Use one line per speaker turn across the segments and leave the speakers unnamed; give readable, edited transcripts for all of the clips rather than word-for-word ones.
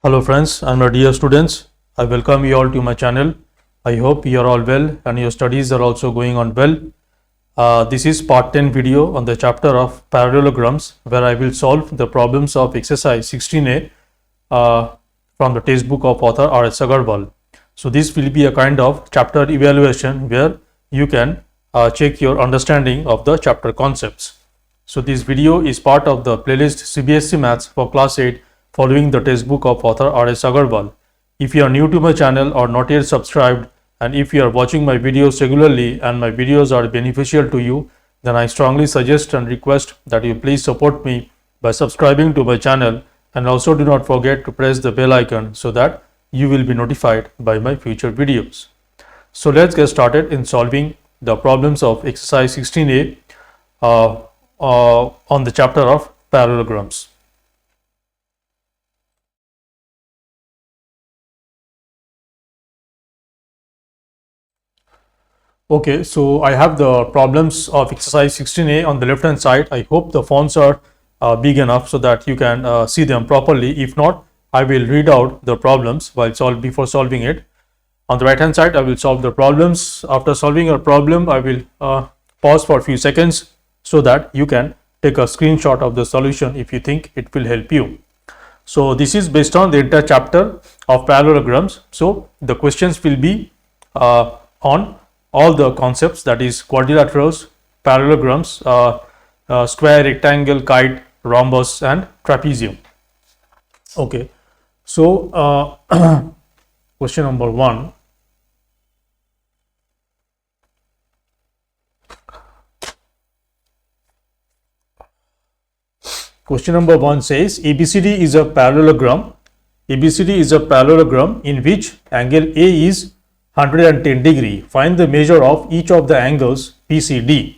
Hello friends and my dear students, I welcome you all to my channel. I hope you are all well and your studies are also going on well. This is part 10 video on the chapter of parallelograms where I will solve the problems of exercise 16a from the textbook of author RS Aggarwal. So this will be a kind of chapter evaluation where you can check your understanding of the chapter concepts. So this video is part of the playlist CBSE Maths for class 8 following the textbook of author RS Aggarwal. If you are new to my channel or not yet subscribed, and if you are watching my videos regularly and my videos are beneficial to you, then I strongly suggest and request that you please support me by subscribing to my channel, and also do not forget to press the bell icon so that you will be notified by my future videos. So let's get started in solving the problems of exercise 16a on the chapter of parallelograms. Okay, so I have the problems of exercise 16a on the left hand side. I hope the fonts are big enough so that you can see them properly. If not, I will read out the problems before solving it. On the right hand side, I will solve the problems. After solving a problem, I will pause for a few seconds so that you can take a screenshot of the solution if you think it will help you. So this is based on the entire chapter of parallelograms. So the questions will be on all the concepts, that is quadrilaterals, parallelograms, square, rectangle, kite, rhombus and trapezium. Okay, so question number 1. Question number 1 says ABCD is a parallelogram. ABCD is a parallelogram in which angle A is 110 degree. Find the measure of each of the angles PCD.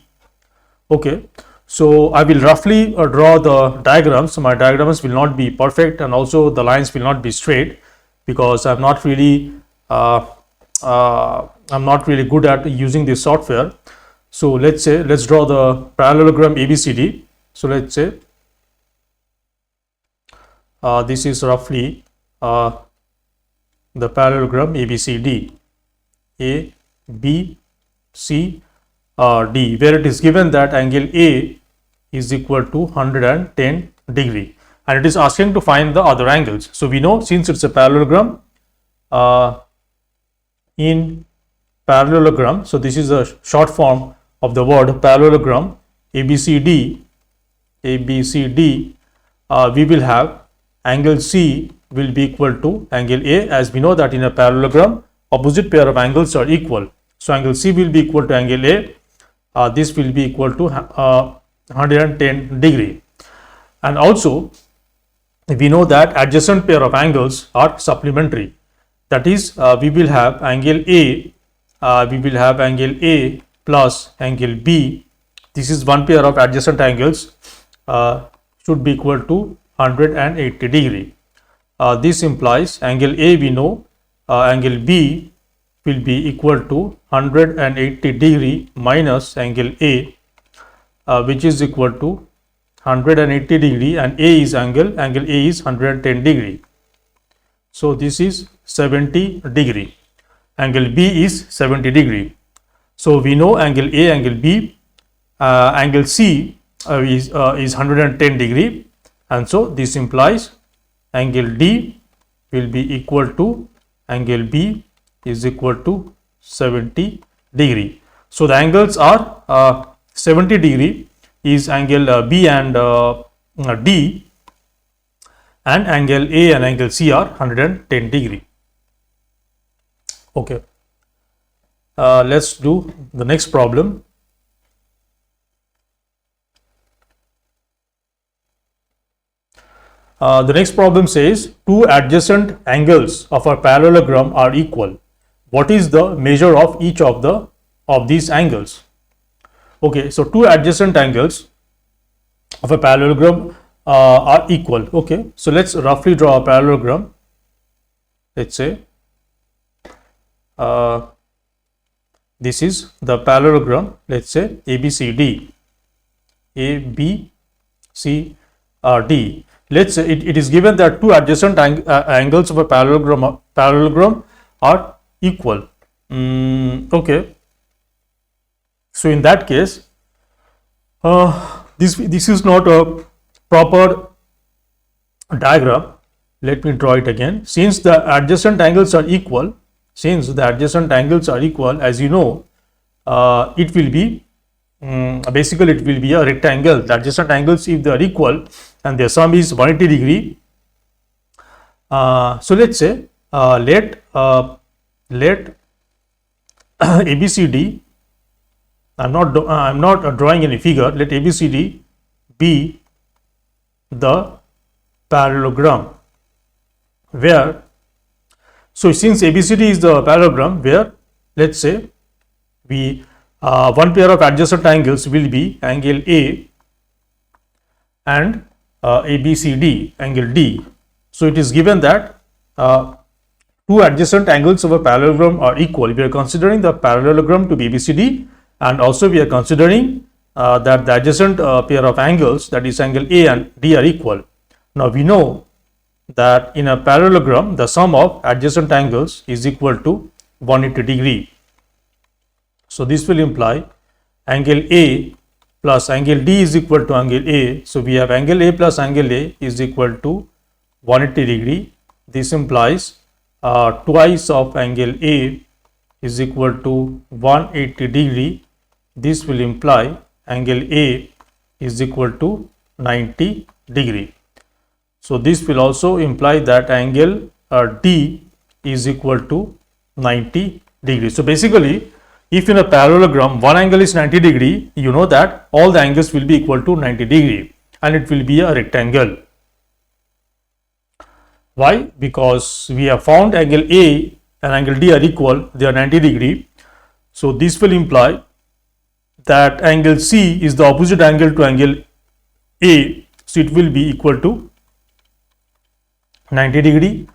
Okay, so I will roughly draw the diagrams. My diagrams will not be perfect and also the lines will not be straight because I'm not really good at using this software. So let's draw the parallelogram ABCD. So let's say this is roughly the parallelogram ABCD. A, B, C, D, where it is given that angle A is equal to 110 degree and it is asking to find the other angles. So we know, since it's a parallelogram, in parallelogram, so this is a short form of the word parallelogram, ABCD, we will have angle C will be equal to angle A, as we know that in a parallelogram opposite pair of angles are equal. So angle C will be equal to angle A. This will be equal to 110 degree. And also we know that adjacent pair of angles are supplementary. That is, we will have angle A. Plus angle B. This is one pair of adjacent angles should be equal to 180 degree. This implies angle A, we know angle B will be equal to 180 degree minus angle A, which is equal to 180 degree, and angle A is 110 degree. So this is 70 degree. Angle B is 70 degree. So we know angle A, angle B, angle C is 110 degree, and so this implies angle D will be equal to angle B is equal to 70 degree. So the angles are 70 degree is angle B and D, and angle A and angle C are 110 degree. Okay, let's do the next problem. The next problem says two adjacent angles of a parallelogram are equal. What is the measure of each of these angles? Okay, so two adjacent angles of a parallelogram are equal. Okay, so let's roughly draw a parallelogram. Let's say this is the parallelogram. Let's say ABCD, D. let's say it is given that two adjacent angles of a parallelogram are equal. Okay. So in that case, this is not a proper diagram. Let me draw it again. Since the adjacent angles are equal, as you know, it will be basically it will be a rectangle. The adjacent angles, if they are equal and their sum is 180 degree, so let's say let ABCD, I'm not drawing any figure, let ABCD be the parallelogram, where, so since ABCD is the parallelogram, where let's say we one pair of adjacent angles will be angle A and ABCD, angle D. So it is given that two adjacent angles of a parallelogram are equal. We are considering the parallelogram to be ABCD, and also we are considering that the adjacent pair of angles, that is angle A and D, are equal. Now we know that in a parallelogram the sum of adjacent angles is equal to 180 degree. So this will imply angle A plus angle D is equal to angle A. So we have angle A plus angle A is equal to 180 degree. This implies twice of angle A is equal to 180 degree. This will imply angle A is equal to 90 degree. So this will also imply that angle D is equal to 90 degree. So basically, if in a parallelogram one angle is 90 degree, you know that all the angles will be equal to 90 degree and it will be a rectangle. Why? Because we have found angle A and angle D are equal, they are 90 degree. So this will imply that angle C is the opposite angle to angle A, so it will be equal to 90 degree,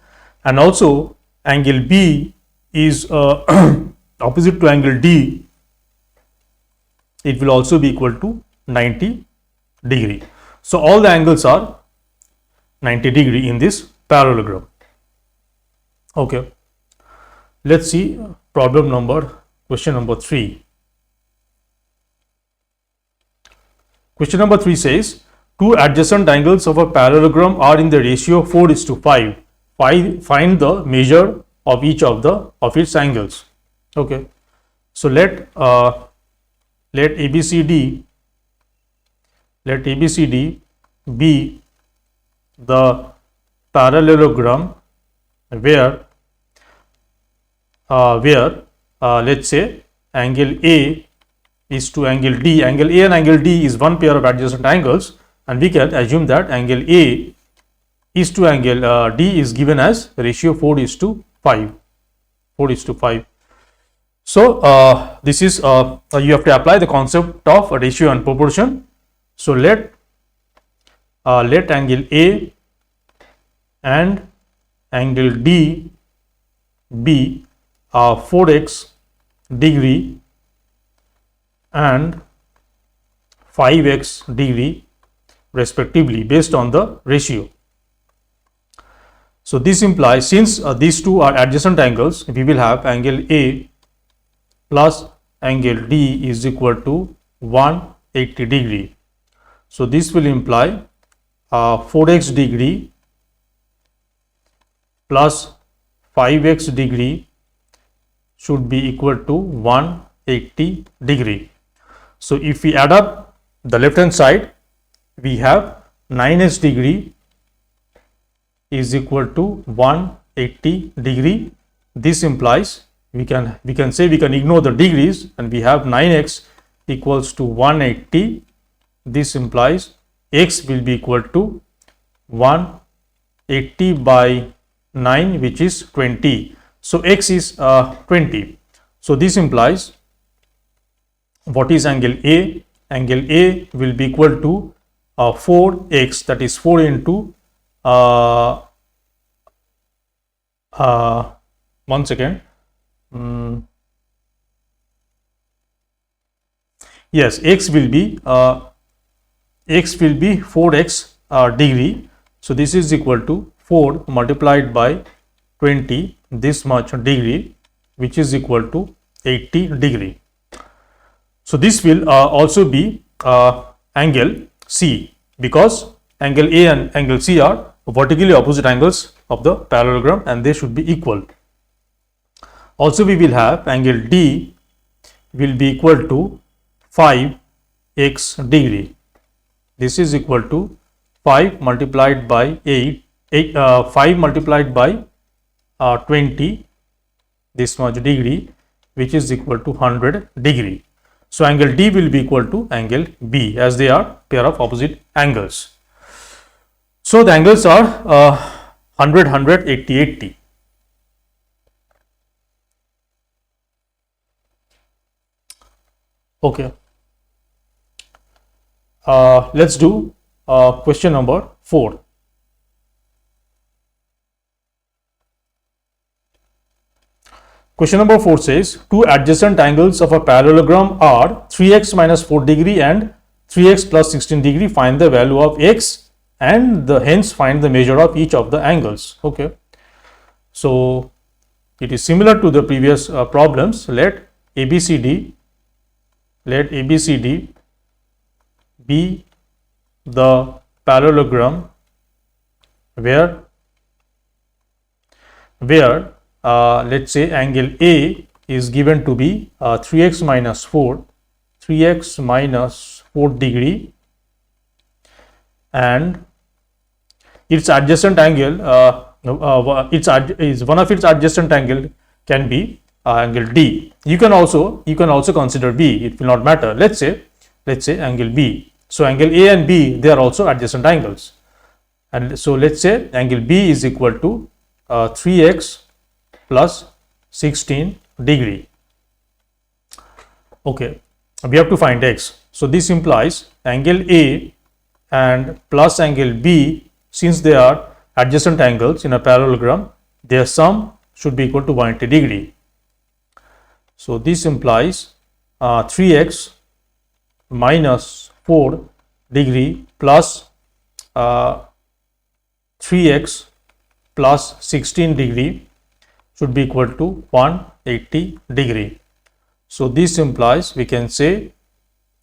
and also angle B is opposite to angle D, it will also be equal to 90 degree. So all the angles are 90 degree in this parallelogram. Okay, let's see question number 3. Question number 3 says, two adjacent angles of a parallelogram are in the ratio 4:5. Find the measure of each of its angles. Okay, so let ABCD be the parallelogram where let's say angle A is to angle D. Angle A and angle D is one pair of adjacent angles, and we can assume that angle A is to angle D is given as ratio 4:5. So this is you have to apply the concept of ratio and proportion. So let angle A and angle D be 4x degree and 5x degree respectively based on the ratio. So this implies, since these two are adjacent angles, we will have angle A plus angle D is equal to 180 degree. So this will imply 4x degree plus 5x degree should be equal to 180 degree. So if we add up the left hand side, we have 9x degree is equal to 180 degree. This implies we can ignore the degrees and we have 9x equals to 180. This implies x will be equal to 180 by 9, which is 20. So x is 20. So this implies, what is angle A? Angle A will be equal to 4x, that is 4 into 1 second. Yes, x will be 4x degree. So this is equal to 4 multiplied by 20 this much degree, which is equal to 80 degree. So this will also be angle C, because angle A and angle C are vertically opposite angles of the parallelogram and they should be equal. Also we will have angle D will be equal to 5x degree. This is equal to 5 multiplied by 5 multiplied by 20 this much degree, which is equal to 100 degree. So angle D will be equal to angle B, as they are pair of opposite angles. So the angles are 100, 100, 80, 80. Okay. Let's do question number 4. Question number 4 says, two adjacent angles of a parallelogram are 3x minus 4 degree and 3x plus 16 degree. Find the value of x and hence find the measure of each of the angles. Okay. So it is similar to the previous problems. Let ABCD be the parallelogram where let's say angle A is given to be 3x minus 4 degree, and its adjacent angle one of its adjacent angle can be angle D. You can also consider B, it will not matter. Let's say angle B. So angle A and B, they are also adjacent angles, and so let's say angle B is equal to 3x plus 16 degree. Okay, we have to find x. So this implies angle A and plus angle B, since they are adjacent angles in a parallelogram, their sum should be equal to 180 degree. So this implies 3x minus 4 degree plus 3x plus 16 degree should be equal to 180 degree. So this implies we can say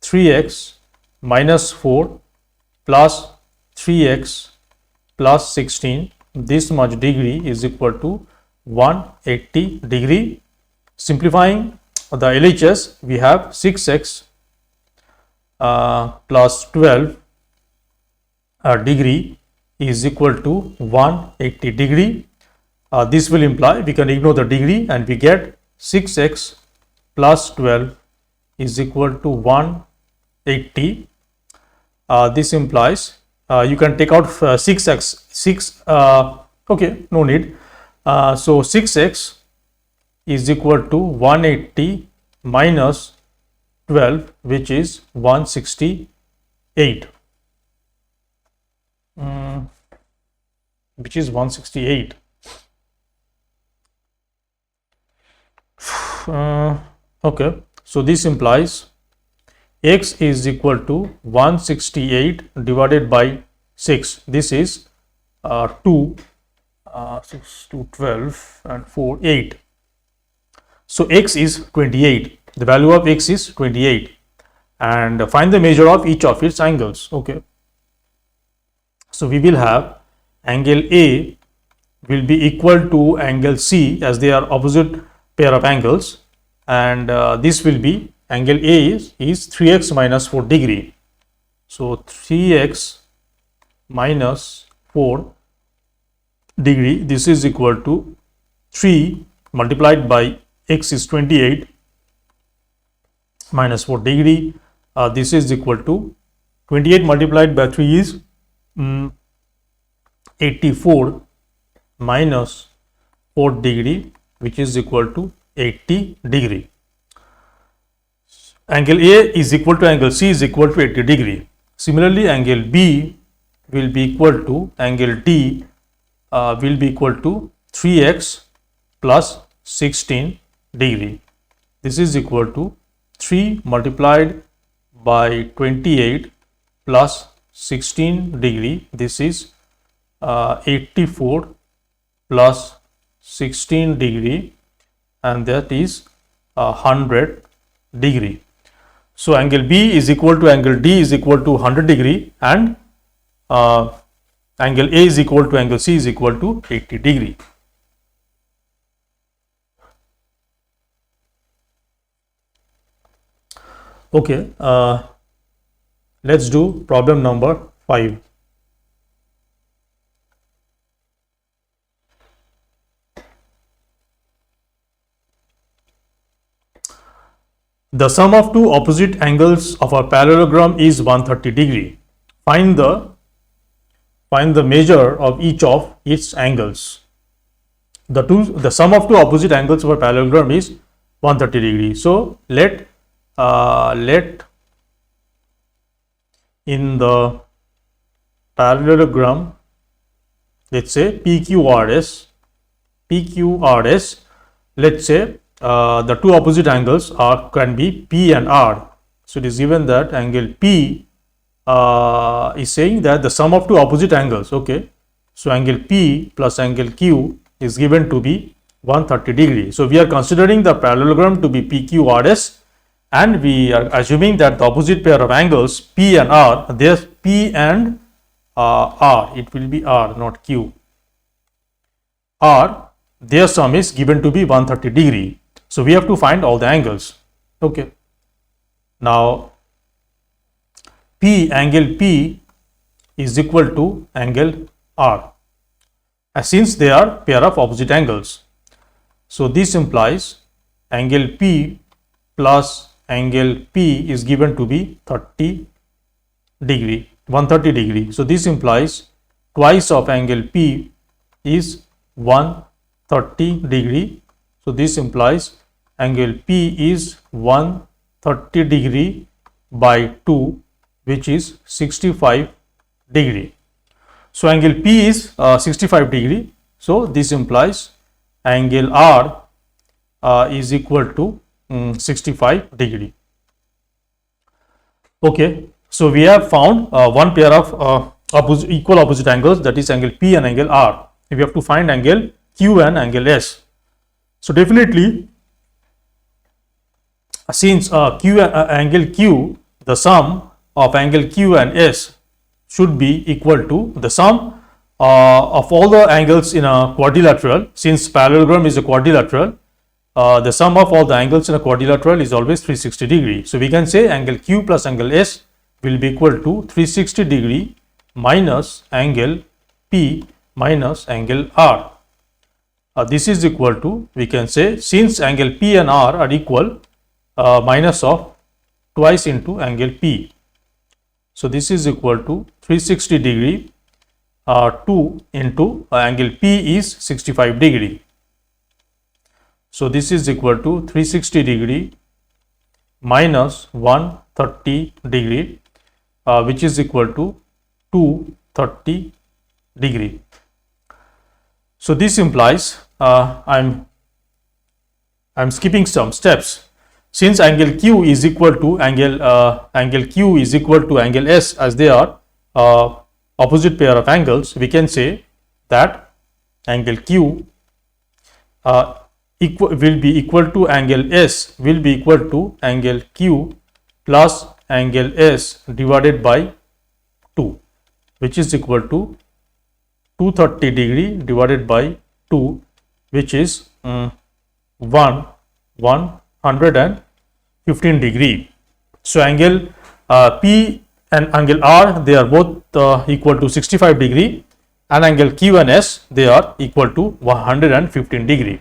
3x minus 4 plus 3x plus 16 this much degree is equal to 180 degree. Simplifying the LHS, we have 6x plus 12 degree is equal to 180 degree. This will imply we can ignore the degree and we get 6x plus 12 is equal to 180. This implies you can take out 6x, okay, no need. So 6x is equal to 180 minus 12, which is 168. Which is 168. Okay, so this implies x is equal to 168 divided by 6. This is 2, 6 to 12 and 4, 8. So x is 28. The value of x is 28, and find the measure of each of its angles. Okay. So we will have angle A will be equal to angle C, as they are opposite pair of angles, and this will be angle A is 3x minus 4 degree. So 3x minus 4 degree, this is equal to 3 multiplied by x is 28 minus 4 degree. This is equal to 28 multiplied by 3 is 84 minus 4 degree, which is equal to 80 degree. Angle A is equal to angle C is equal to 80 degree. Similarly, angle B will be equal to angle D will be equal to 3x plus 16 degree. This is equal to 3 multiplied by 28 plus 16 degree. This is 84 plus 16 degree, and that is 100 degree. So angle B is equal to angle D is equal to 100 degree, and angle A is equal to angle C is equal to 80 degree. Okay, let's do problem number 5. The sum of two opposite angles of a parallelogram is 130 degree. Find the measure of each of its angles. The sum of two opposite angles of a parallelogram is 130 degree. So let in the parallelogram, let's say PQRS, let's say the two opposite angles can be P and R. So it is given that angle P is saying that the sum of two opposite angles. Okay, so angle P plus angle Q is given to be 130 degree. So we are considering the parallelogram to be PQRS, and we are assuming that the opposite pair of angles P and R, there's P and R, it will be R, not Q, R, their sum is given to be 130 degree. So we have to find all the angles. Okay, now angle P is equal to angle R, since they are pair of opposite angles. So this implies angle P plus angle P is given to be 30 degree, 130 degree. So this implies twice of angle P is 130 degree. So this implies angle P is 130 degree by 2, which is 65 degree. So angle P is 65 degree. So this implies angle R is equal to 65 degree. Okay, so we have found one pair of equal opposite angles, that is angle P and angle R. We have to find angle Q and angle S. So definitely, since angle Q, the sum of angle Q and S should be equal to the sum of all the angles in a quadrilateral. Since parallelogram is a quadrilateral, the sum of all the angles in a quadrilateral is always 360 degree. So we can say angle Q plus angle S will be equal to 360 degree minus angle P minus angle R. This is equal to, we can say, since angle P and R are equal, minus of twice into angle P. So this is equal to 360 degree 2 into angle P is 65 degree. So this is equal to 360 degree minus 130 degree, which is equal to 230 degree. So this implies I'm skipping some steps. Since angle Q is equal to angle S, as they are opposite pair of angles, we can say that angle Q will be equal to angle S will be equal to angle Q plus angle S divided by 2, which is equal to 230 degree divided by 2, which is 115 degree. So angle P and angle R, they are both equal to 65 degree, and angle Q and S, they are equal to 115 degree.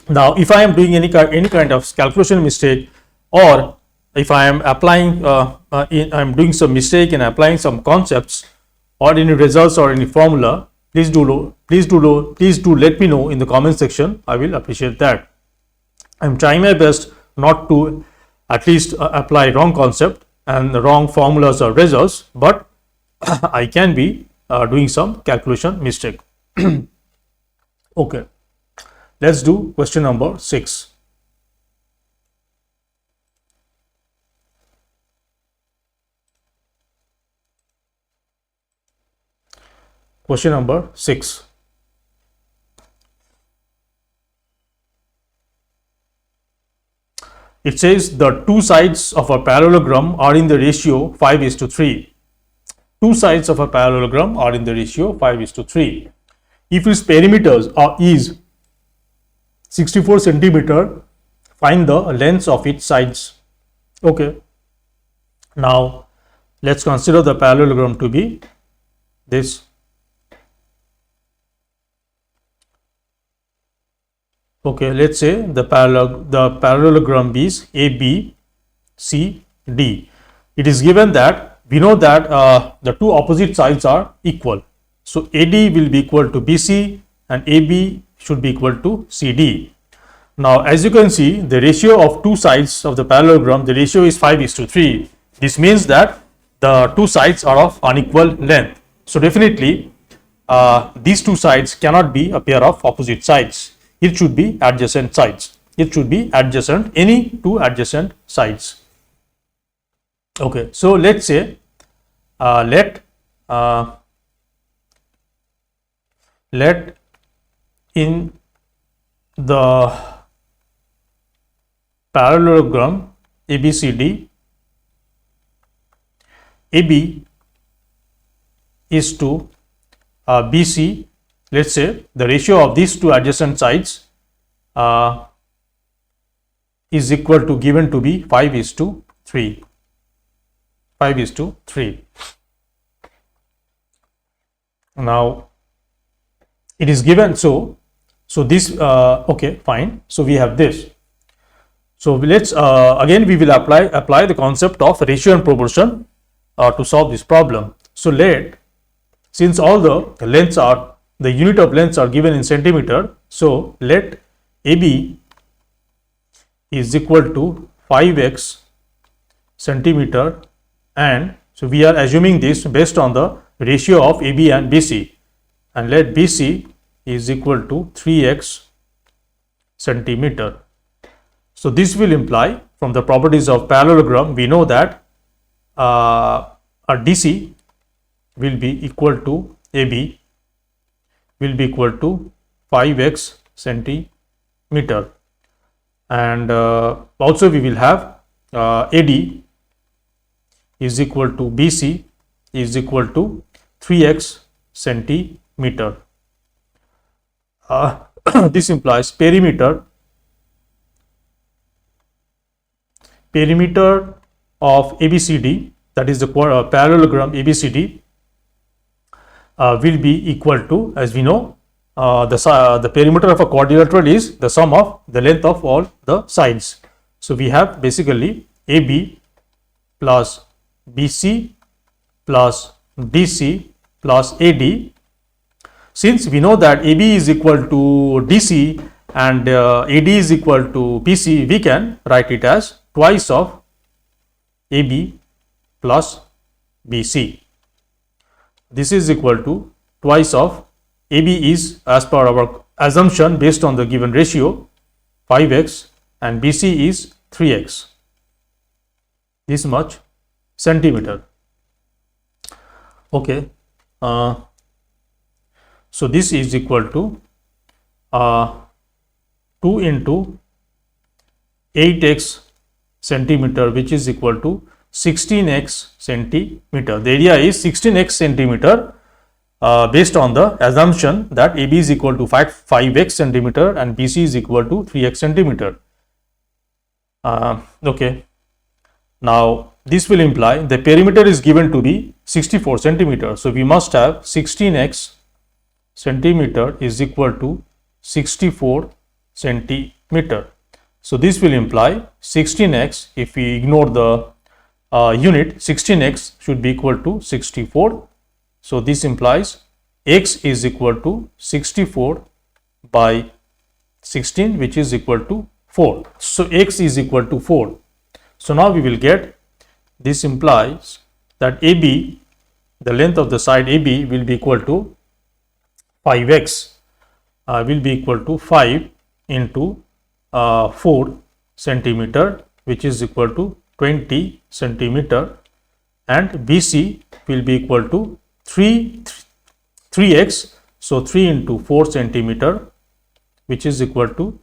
Now, if I am doing any kind of calculation mistake, or if I am applying, I am doing some mistake in applying some concepts or any results or any formula, please do let me know in the comment section. I will appreciate that. I am trying my best not to at least apply wrong concept and the wrong formulas or results, but I can be doing some calculation mistake. Okay. Let's do question number 6. Question number 6. It says the two sides of a parallelogram are in the ratio 5:3. Two sides of a parallelogram are in the ratio 5:3. If its perimeters is 64 centimeter, find the lengths of its sides. Okay. Now let's consider the parallelogram to be this. Okay, let's say the parallelogram is ABCD. It is given that we know that the two opposite sides are equal. So AD will be equal to BC and AB should be equal to CD. Now, as you can see, the ratio of two sides of the parallelogram, the ratio is 5:3. This means that the two sides are of unequal length. So definitely these two sides cannot be a pair of opposite sides. It should be adjacent sides. It should be adjacent, any two adjacent sides. Okay, so let's say let in the parallelogram ABCD, AB is to BC. Let's say the ratio of these two adjacent sides is equal to, given to be 5:3. 5:3. Now it is given, so this okay, fine. So we have this. So let's again we will apply the concept of ratio and proportion to solve this problem. So since all the lengths are, the unit of lengths are given in centimeter, so let AB is equal to 5x centimeter, and so we are assuming this based on the ratio of AB and BC, and let BC is equal to 3x centimeter. So this will imply, from the properties of parallelogram, we know that a DC will be equal to AB will be equal to 5x centimeter, and also we will have AD is equal to BC is equal to 3x centimeter. This implies perimeter of ABCD, that is the parallelogram ABCD, will be equal to, as we know, the perimeter of a quadrilateral is the sum of the length of all the sides. So we have basically AB plus BC plus DC plus AD. Since we know that AB is equal to DC and AD is equal to BC, we can write it as twice of AB plus BC. This is equal to twice of AB is, as per our assumption based on the given ratio, 5x, and BC is 3x, this much centimeter. Okay, so this is equal to 2 into 8x centimeter, which is equal to 16x centimeter. The area is 16x centimeter based on the assumption that AB is equal to 5x centimeter and BC is equal to 3x centimeter. Okay, now this will imply the perimeter is given to be 64 centimeter. So we must have 16x centimeter is equal to 64 centimeter. So this will imply 16x, if we ignore the unit, 16x should be equal to 64. So this implies x is equal to 64 by 16, which is equal to 4. So x is equal to 4. So now we will get, this implies that AB, the length of the side AB will be equal to 5x, will be equal to 5 into 4 centimeter, which is equal to 20 centimeter, and BC will be equal to 3 3x. So 3 into 4 centimeter, which is equal to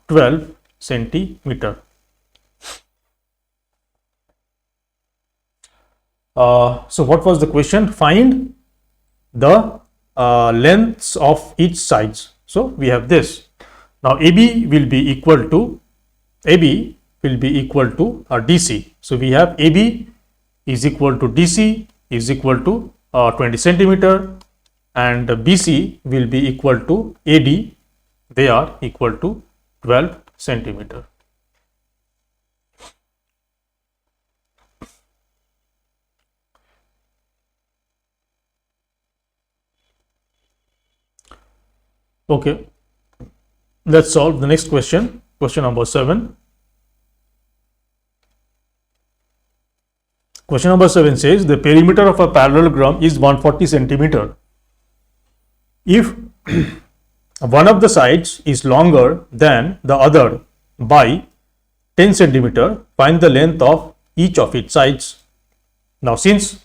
12 centimeter. So what was the question? Find the lengths of each sides. So we have this. Now AB will be equal to DC. So we have AB is equal to DC is equal to 20 centimeter, and BC will be equal to AD. They are equal to 12 centimeter. Okay, let's solve the next question. Question number 7. Question number 7 says the perimeter of a parallelogram is 140 centimeter. If one of the sides is longer than the other by 10 centimeter, find the length of each of its sides. Now, since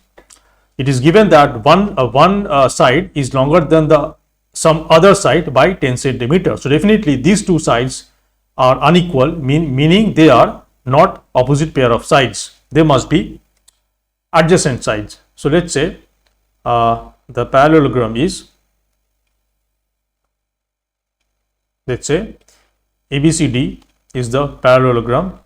it is given that one side is longer than the some other side by 10 centimeter, so definitely these two sides are unequal, meaning they are not opposite pair of sides. They must be adjacent sides. So let's say the parallelogram is, let's say ABCD is the parallelogram,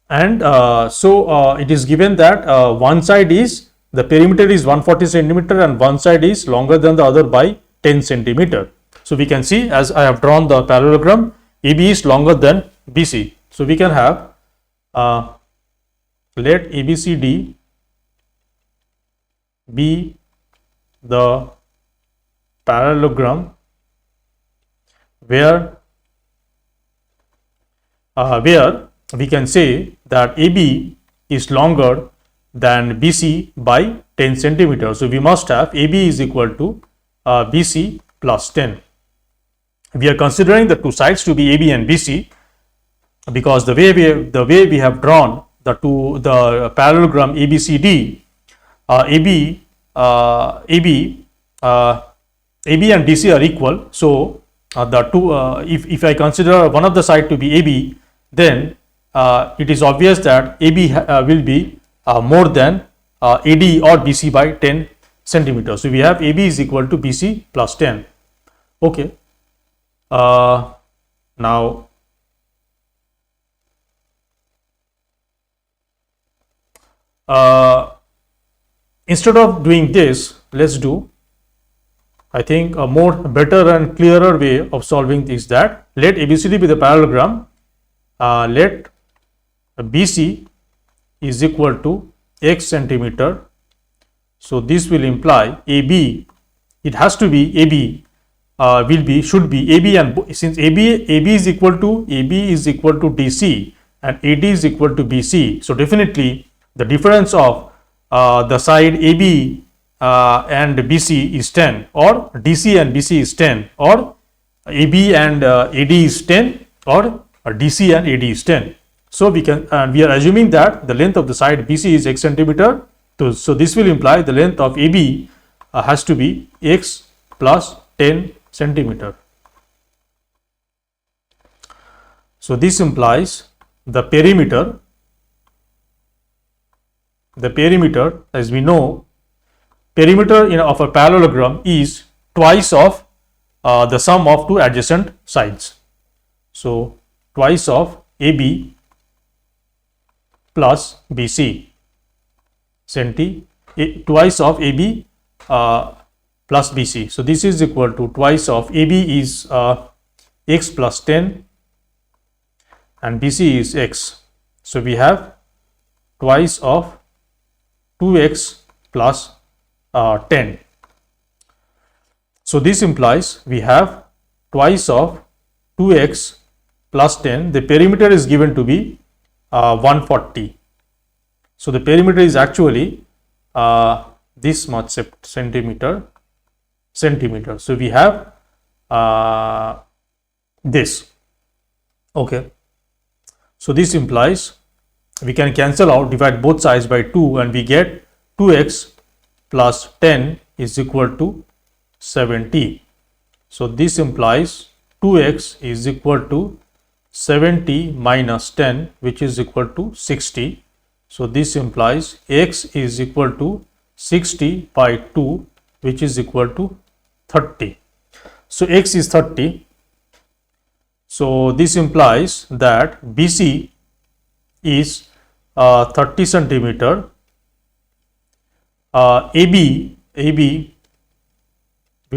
and it is given that one side is, the perimeter is 140 centimeter and one side is longer than the other by 10 centimeter. So we can see, as I have drawn the parallelogram, AB is longer than BC. So we can have let ABCD be the parallelogram where we can say that AB is longer than BC by 10 centimeters. So we must have AB is equal to BC plus 10. We are considering the two sides to be AB and BC because the way we have drawn the parallelogram ABCD, AB and DC are equal. So the two, if I consider one of the side to be AB, then it is obvious that AB will be more than AD or BC by 10 centimeters. So we have AB is equal to BC plus 10. Okay. Now instead of doing this, let's do, I think, a more better and clearer way of solving is that let ABCD be the parallelogram. Let BC is equal to x centimeter. So this will imply AB, it has to be AB, should be AB, and since AB is equal to DC and AD is equal to BC, so definitely the difference of the side AB and BC is 10, or DC and BC is 10, or AB and AD is 10, or DC and AD is 10. So we are assuming that the length of the side BC is x centimeter. So this will imply the length of AB has to be x plus 10 centimeter. So this implies the perimeter, as we know, perimeter of a parallelogram is twice of the sum of two adjacent sides. So twice of AB plus BC, twice of AB plus BC. So this is equal to twice of AB is x plus 10 and BC is x. So we have twice of 2x plus 10. So this implies we have twice of 2x plus 10. The perimeter is given to be 140. So the perimeter is actually this much centimeter. So we have this. Okay. So this implies we can cancel out, divide both sides by 2, and we get 2x plus 10 is equal to 70. So this implies 2x is equal to 70 minus 10, which is equal to 60. So this implies x is equal to 60 by 2, which is equal to 30. So x is 30. So this implies that BC is 30 centimeter. AB will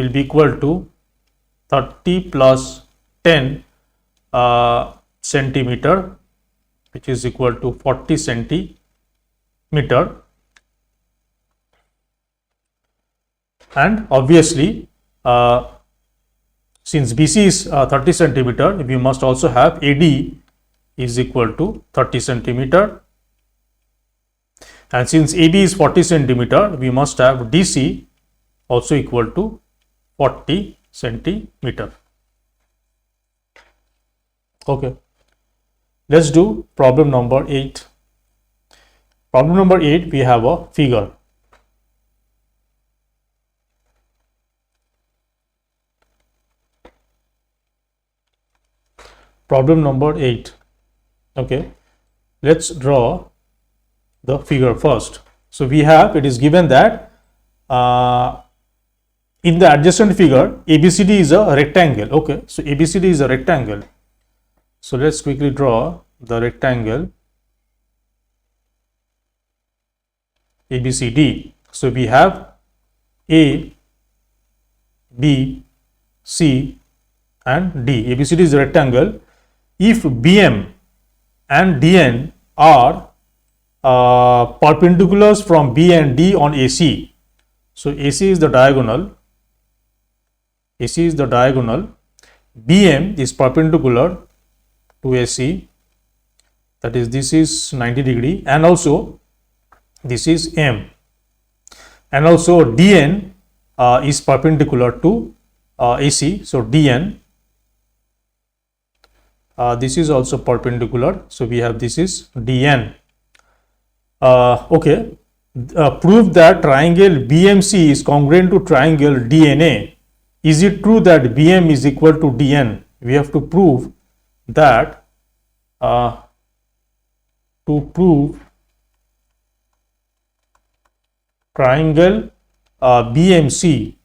be equal to 30 plus 10 centimeter, which is equal to 40 centimeter. And obviously, since BC is 30 centimeter, we must also have AD is equal to 30 centimeter. And since AB is 40 centimeter, we must have DC also equal to 40 centimeter. Okay. Let's do problem number 8. Problem number 8, we have a figure. Problem number 8. Okay. Let's draw the figure first. So we have, it is given that in the adjacent figure, ABCD is a rectangle. Okay. So ABCD is a rectangle. So let's quickly draw the rectangle ABCD. So we have A, B, C and D. ABCD is a rectangle. If BM and DN are perpendiculars from B and D on AC. So AC is the diagonal. AC is the diagonal. BM is perpendicular to AC. That is, this is 90 degree, and also this is M. And also DN is perpendicular to AC. So DN. This is also perpendicular. So we have, this is DN. Okay. Prove that triangle BMC is congruent to triangle DNA. Is it true that BM is equal to DN? We have to prove that to prove triangle BMC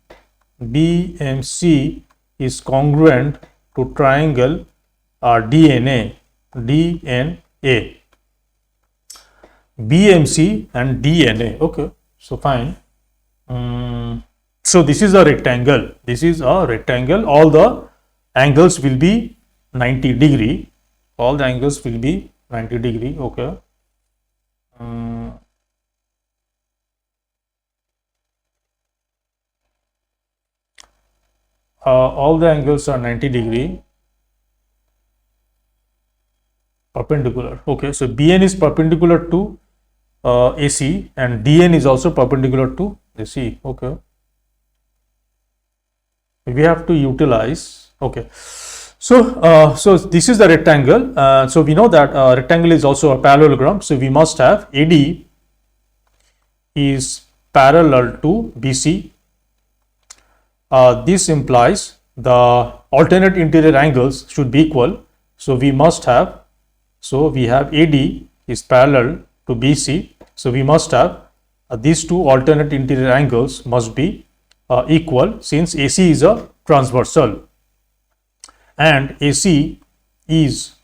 is congruent to triangle DNA. BMC and DNA. Okay, so fine. So this is a rectangle. This is a rectangle. All the angles will be 90 degree. All the angles will be 90 degree. Okay. All the angles are 90 degree. Perpendicular. Okay, so BN is perpendicular to AC and DN is also perpendicular to AC. Okay, we have to utilize. Okay, so so this is the rectangle. So we know that rectangle is also a parallelogram. So we must have AD is parallel to BC. This implies the alternate interior angles should be equal. So we must have. So we have AD is parallel to BC. So we must have these two alternate interior angles must be equal, since AC is a transversal and AC is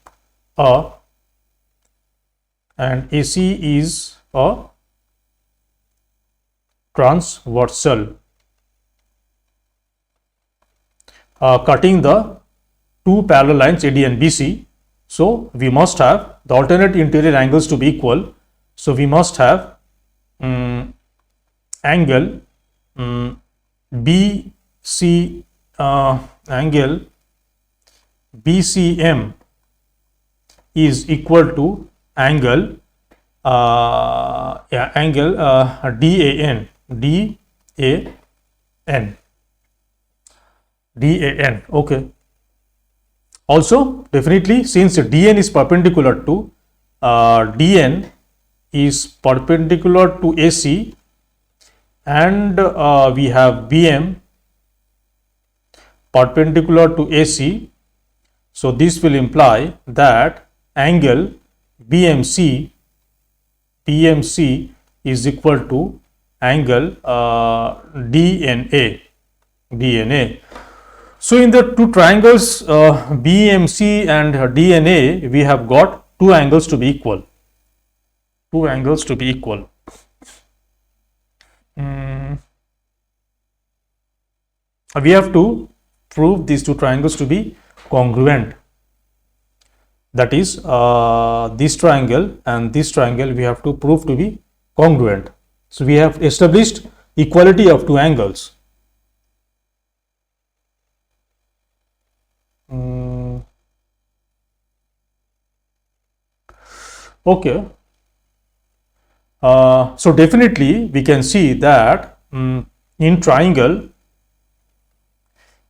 a transversal, cutting the two parallel lines AD and BC. So we must have the alternate interior angles to be equal. So we must have angle BC angle BCM is equal to angle DAN. Okay. Also, definitely, since DN is perpendicular to DN is perpendicular to AC and we have BM perpendicular to AC. So this will imply that angle BMC is equal to angle DNA. So in the two triangles BMC and DNA, we have got two angles to be equal. Two angles to be equal. We have to prove these two triangles to be congruent. That is, this triangle and this triangle we have to prove to be congruent. So we have established equality of two angles. Okay. So definitely we can see that in triangle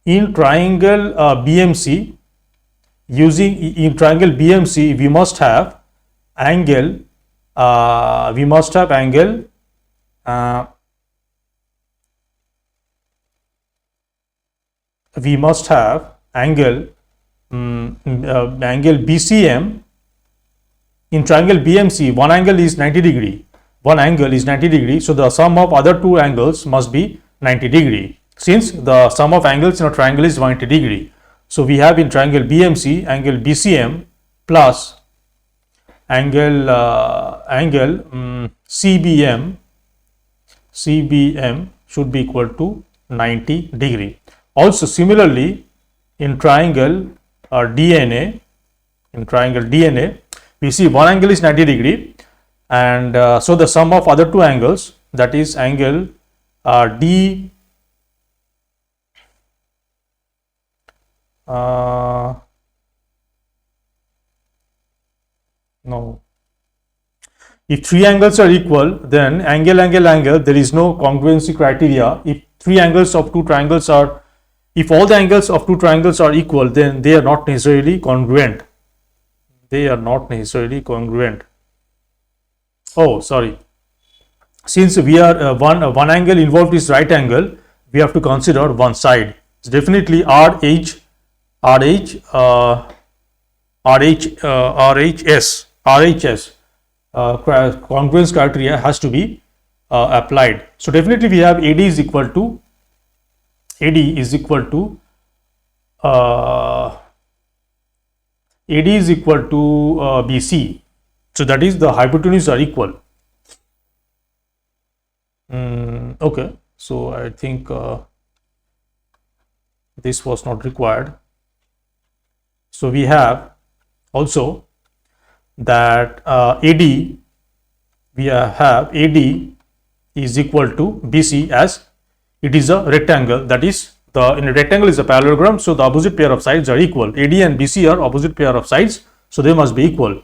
BMC, using in triangle BMC, we must have angle BCM. In triangle BMC, one angle is 90 degree. So the sum of other two angles must be 90 degree. Since the sum of angles in a triangle is 90 degree. So we have in triangle BMC angle BCM plus angle CBM should be equal to 90 degree. Also similarly in triangle DNA, we see one angle is 90 degree, and so the sum of other two angles, that is angle if three angles are equal, then angle, there is no congruency criteria. If three angles of two triangles are, if all the angles of two triangles are equal, then they are not necessarily congruent. Oh, sorry. Since we are one angle involved is right angle, we have to consider one side. So definitely RHS congruence criteria has to be applied. So definitely we have AD is equal to BC. So that is the hypotenuse are equal. Okay, so I think this was not required. So we have also that AD is equal to BC, as it is a rectangle. That is, in a rectangle is a parallelogram, so the opposite pair of sides are equal. AD and BC are opposite pair of sides, so they must be equal.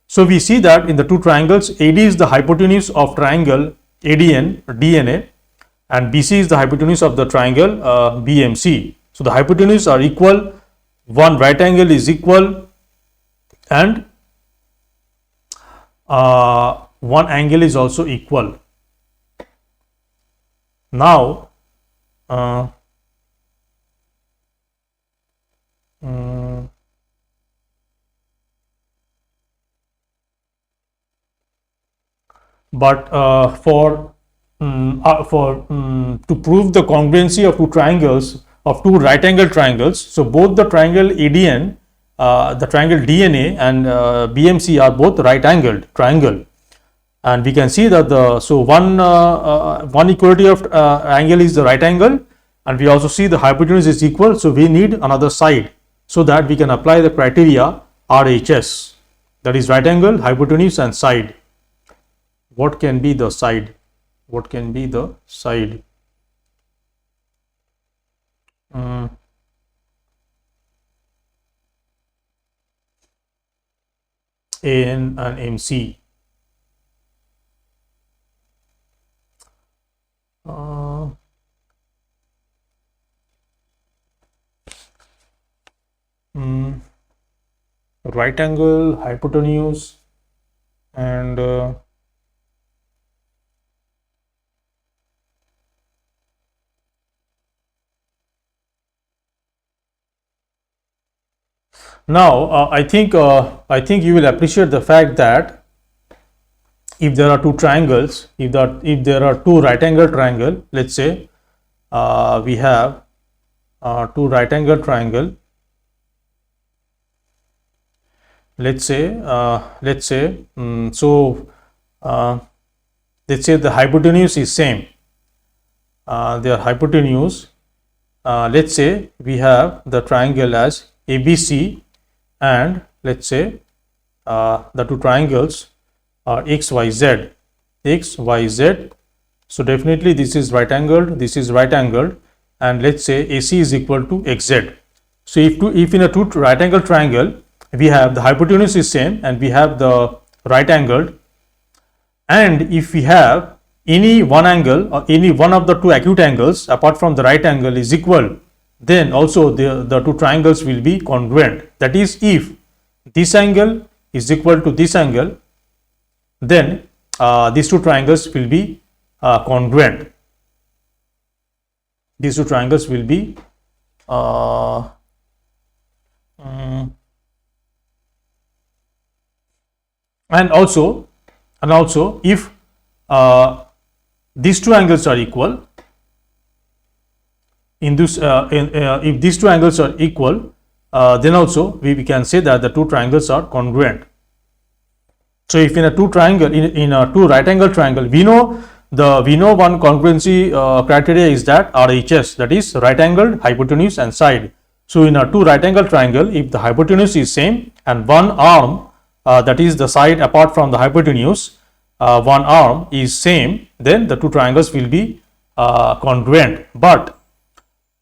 So we see that in the two triangles, AD is the hypotenuse of triangle ADN DNA, and BC is the hypotenuse of the triangle BMC. So the hypotenuse are equal, one right angle is equal, and one angle is also equal. Now but to prove the congruency of two triangles, of two right angle triangles, so both the triangle ADN, the triangle DNA and BMC are both right angled triangle, and we can see that one equality of angle is the right angle, and we also see the hypotenuse is equal. So we need another side, so that we can apply the criteria RHS, that is right angle, hypotenuse and side. What can be the side? AN and MC. Right angle, hypotenuse, and Now I think you will appreciate the fact that if there are two triangles, if there are two right angle triangle, let's say we have two right angle triangle, let's say let's say the hypotenuse is same, their hypotenuse, let's say we have the triangle as ABC, and let's say the two triangles are XYZ. So definitely this is right angled, this is right angled, and let's say AC is equal to XZ. So if in a two right angle triangle we have the hypotenuse is same and we have the right angled, and if we have any one angle or any one of the two acute angles apart from the right angle is equal, then also the two triangles will be congruent. That is, if this angle is equal to this angle, then these two triangles will be congruent. These two triangles will be and also if these two angles are equal, in this if these two angles are equal, then also we can say that the two triangles are congruent. So if in a two triangle, in a two right angle triangle, we know one congruency criteria is that RHS, that is right angled, hypotenuse and side. So in a two right angle triangle, if the hypotenuse is same and one arm, that is the side apart from the hypotenuse, one arm is same, then the two triangles will be congruent. But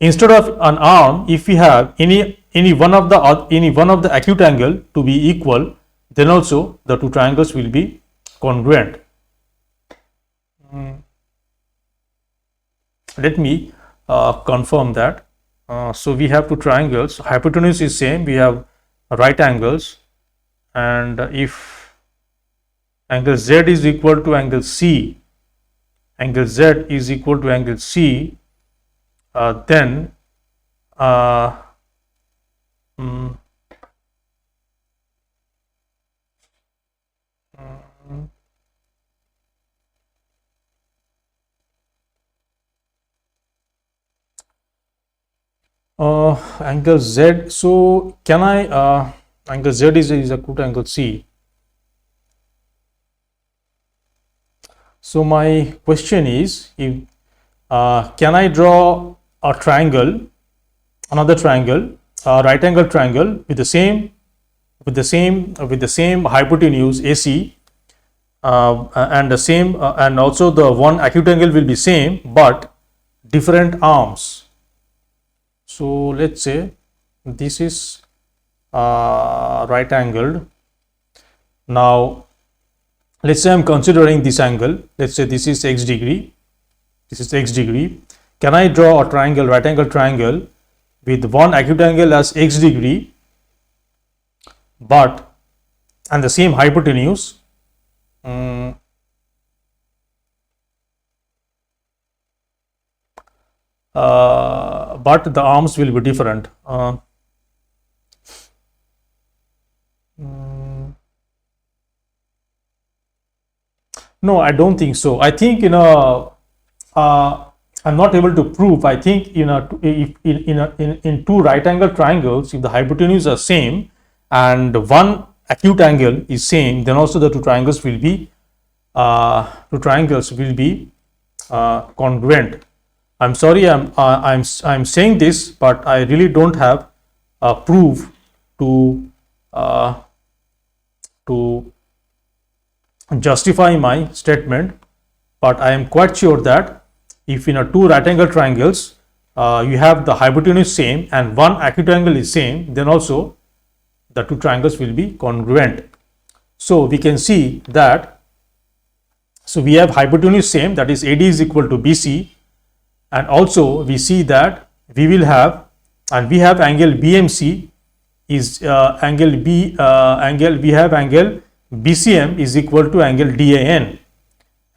instead of an arm, if we have any one of the acute angle to be equal, then also the two triangles will be congruent. Let me confirm that. So we have two triangles, hypotenuse is same, we have right angles, and if angle Z is equal to angle C, then angle Z, so can I angle Z is equal to angle C. So my question is, if can I draw a triangle, another triangle, a right angle triangle with the same hypotenuse AC, and the same and also the one acute angle will be same but different arms. So let's say this is right angled. Now let's say I'm considering this angle, let's say this is x degree, Can I draw a triangle, right angle triangle with one acute angle as x degree but and the same hypotenuse? But the arms will be different. No, I don't think so. I think I'm not able to prove. I think in two right angle triangles, if the hypotenuse are same and one acute angle is same, then also the two triangles will be congruent. I'm sorry, I'm saying this, but I really don't have proof to justify my statement, but I am quite sure that if in a two right angle triangles you have the hypotenuse same and one acute angle is same, then also the two triangles will be congruent. So we can see that, so we have hypotenuse same, that is AD is equal to BC, and also we see that we will have, and we have angle BMC is angle BCM is equal to angle DAN,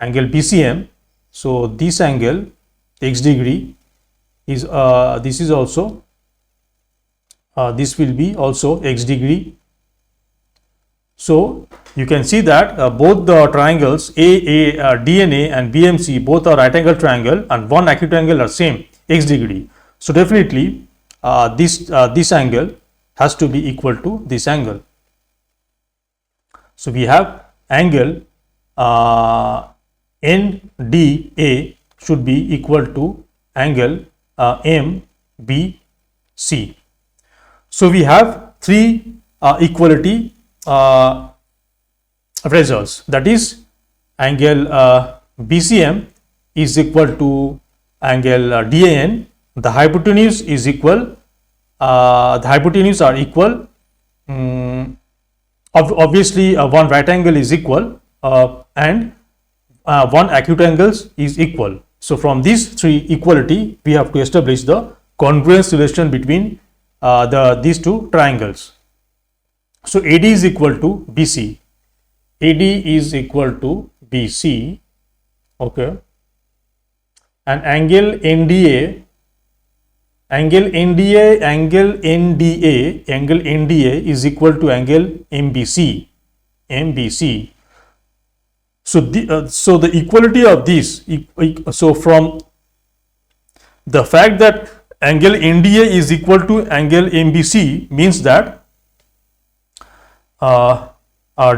angle BCM. So this angle x degree is this is also this will be also x degree. So you can see that both the triangles DNA and BMC both are right angle triangle, and one acute angle are same x degree. So definitely this angle has to be equal to this angle. So we have angle NDA should be equal to angle MBC. So we have three equality results, that is angle BCM is equal to angle DAN, the hypotenuse is equal, the hypotenuse are equal, obviously one right angle is equal and one acute angle is equal. So from these three equality we have to establish the congruence relation between these two triangles. So AD is equal to BC, AD is equal to BC, okay, and angle NDA is equal to angle MBC. So the equality of these, so from the fact that angle NDA is equal to angle MBC means that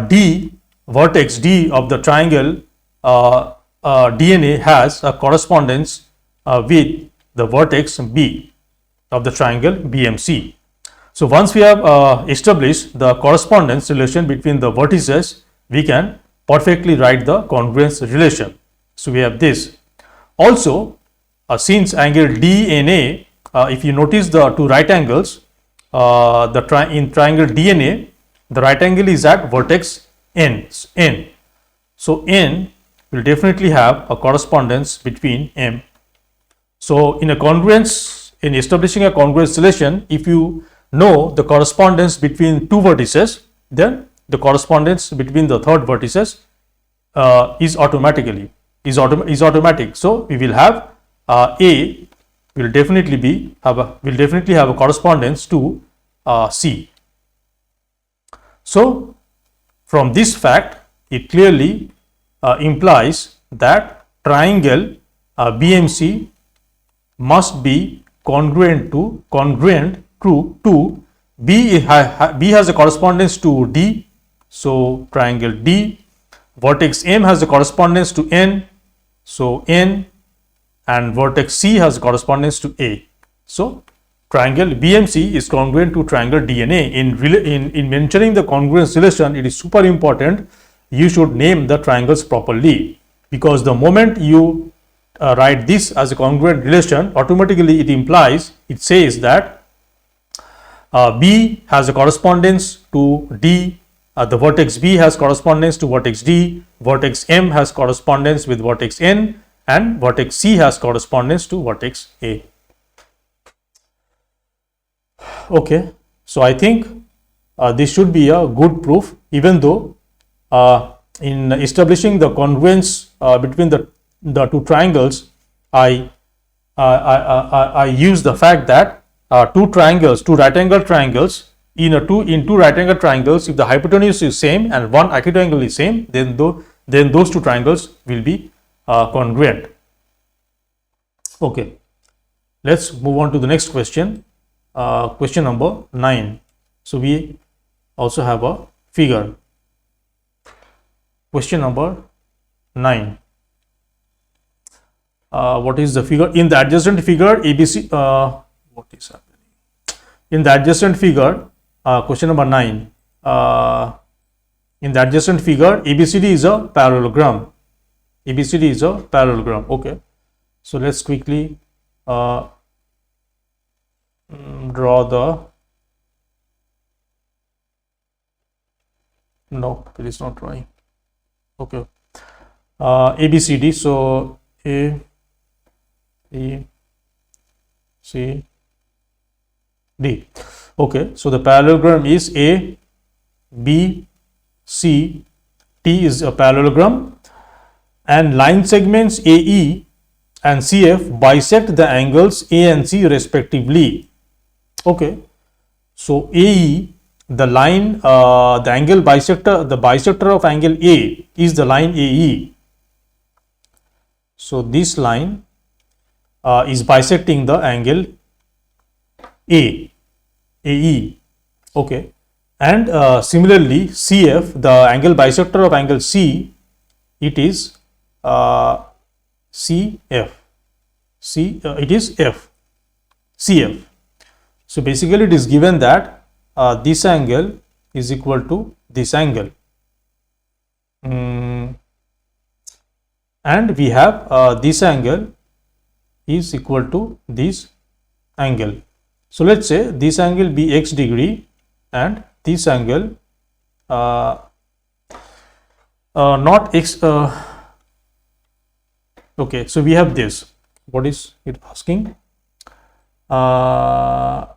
D, vertex D of the triangle DNA has a correspondence with the vertex B of the triangle BMC. So once we have established the correspondence relation between the vertices, we can perfectly write the congruence relation. So we have this. Also, since angle DNA, if you notice the two right angles, in triangle DNA, the right angle is at vertex N. So N will definitely have a correspondence between M. So in establishing a congruence relation, if you know the correspondence between two vertices, then the correspondence between the third vertices is automatic. So we will have A will definitely have a correspondence to C. So from this fact, it clearly implies that triangle BMC must be congruent to B has a correspondence to D. So triangle D, vertex M has a correspondence to N. So N, and vertex C has a correspondence to A. So triangle BMC is congruent to triangle DNA. In mentioning the congruence relation, it is super important you should name the triangles properly, because the moment you write this as a congruent relation, automatically it says that B has a correspondence to D, the vertex B has correspondence to vertex D, vertex M has correspondence with vertex N, and vertex C has correspondence to vertex A. Okay, so I think this should be a good proof, even though in establishing the congruence between the two triangles, I use the fact that two right angle triangles, in two right angle triangles, if the hypotenuse is same and one acute angle is same, then those two triangles will be congruent. Okay, let's move on to the next question. Question number 9. So we also have a figure. Question number 9. What is the figure? In the adjacent figure, ABC. What is happening? In the adjacent figure, question number 9. In the adjacent figure, ABCD is a parallelogram. ABCD is a parallelogram. Okay. So let's quickly draw the. No, it is not drawing. Okay. ABCD. So A, B, C, D. Okay. So the parallelogram is A, B, C, T is a parallelogram, and line segments AE and CF bisect the angles A and C respectively. Okay. So AE, the line, the angle bisector, the bisector of angle A is the line AE. So this line is bisecting the angle AE. Okay, and similarly CF, the angle bisector of angle C, it is CF. It is F, CF. So basically it is given that this angle is equal to this angle, and we have this angle is equal to this angle. So let's say this angle be x degree and this angle not x. Okay, so we have this. What is it asking?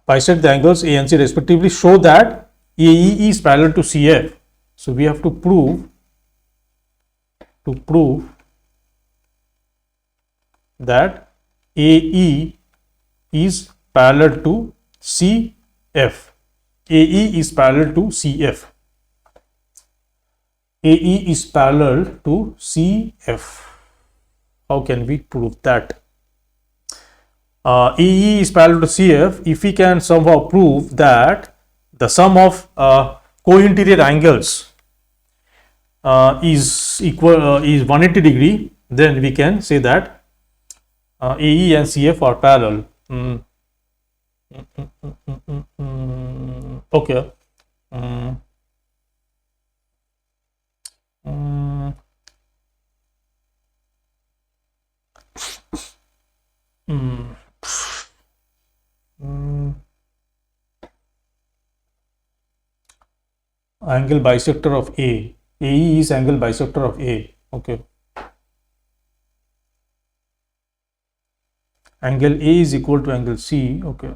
Bisect the angles A and C respectively, show that AE is parallel to CF. So we have to prove that AE is parallel to CF. AE is parallel to CF. AE is parallel to CF. How can we prove that? AE is parallel to CF if we can somehow prove that the sum of co-interior angles is equal is 180 degree, then we can say that AE and CF are parallel. Okay. Angle bisector of A. AE is angle bisector of A. Okay. Angle A is equal to angle C. Okay.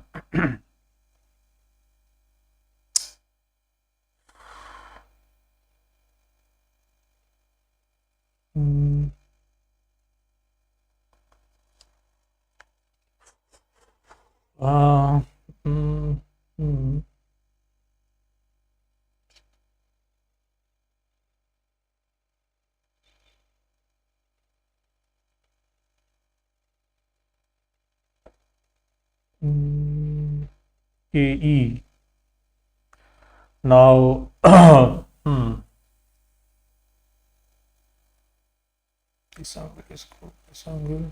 AE. Now, this angle is called this angle.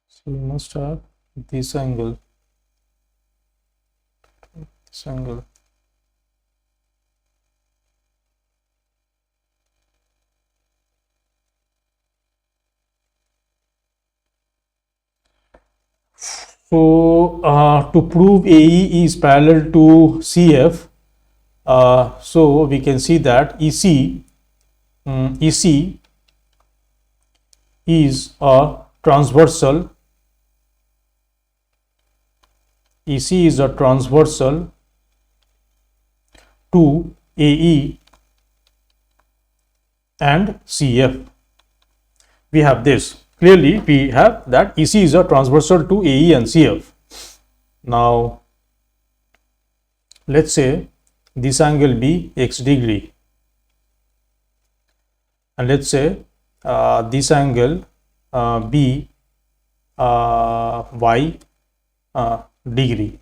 So we must have this angle. This angle. So to prove AE is parallel to CF, so we can see that EC is a transversal. EC is a transversal to AE and CF. We have this. Clearly, we have that EC is a transversal to AE and CF. Now, let's say this angle be x degree, and let's say this angle be y degree.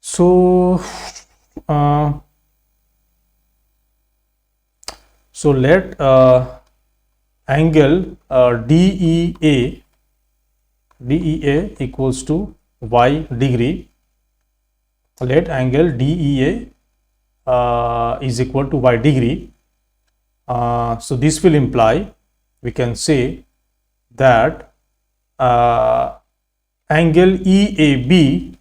So, so let angle DEA equals to y degree. Let angle DEA is equal to y degree. So this will imply, we can say that angle EAB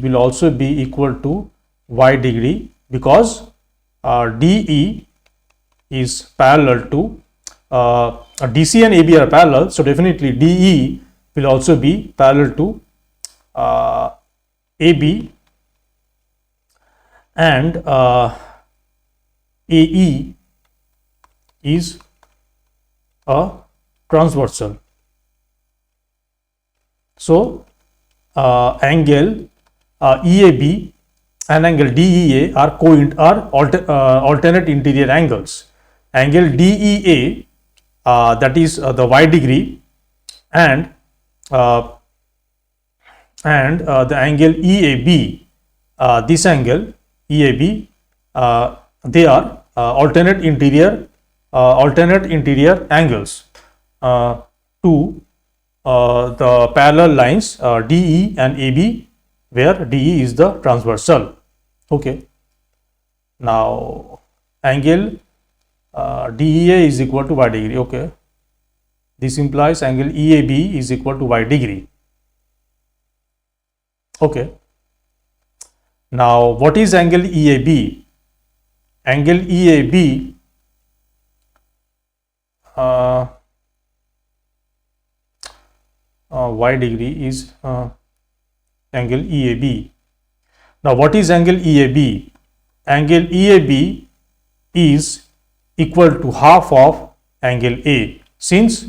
will also be equal to y degree, because DE is parallel to DC and AB are parallel, so definitely DE will also be parallel to AB and AE is a transversal. So angle EAB and angle DEA are alternate interior angles. Angle DEA, that is the y degree, and the angle EAB, this angle EAB, they are alternate interior angles to the parallel lines DE and AB, where DE is the transversal. Okay. Now angle DEA is equal to y degree. Okay. This implies angle EAB is equal to y degree. Okay. Now what is angle EAB? Angle EAB y degree is angle EAB. Now what is angle EAB? Angle EAB is equal to half of angle A. Since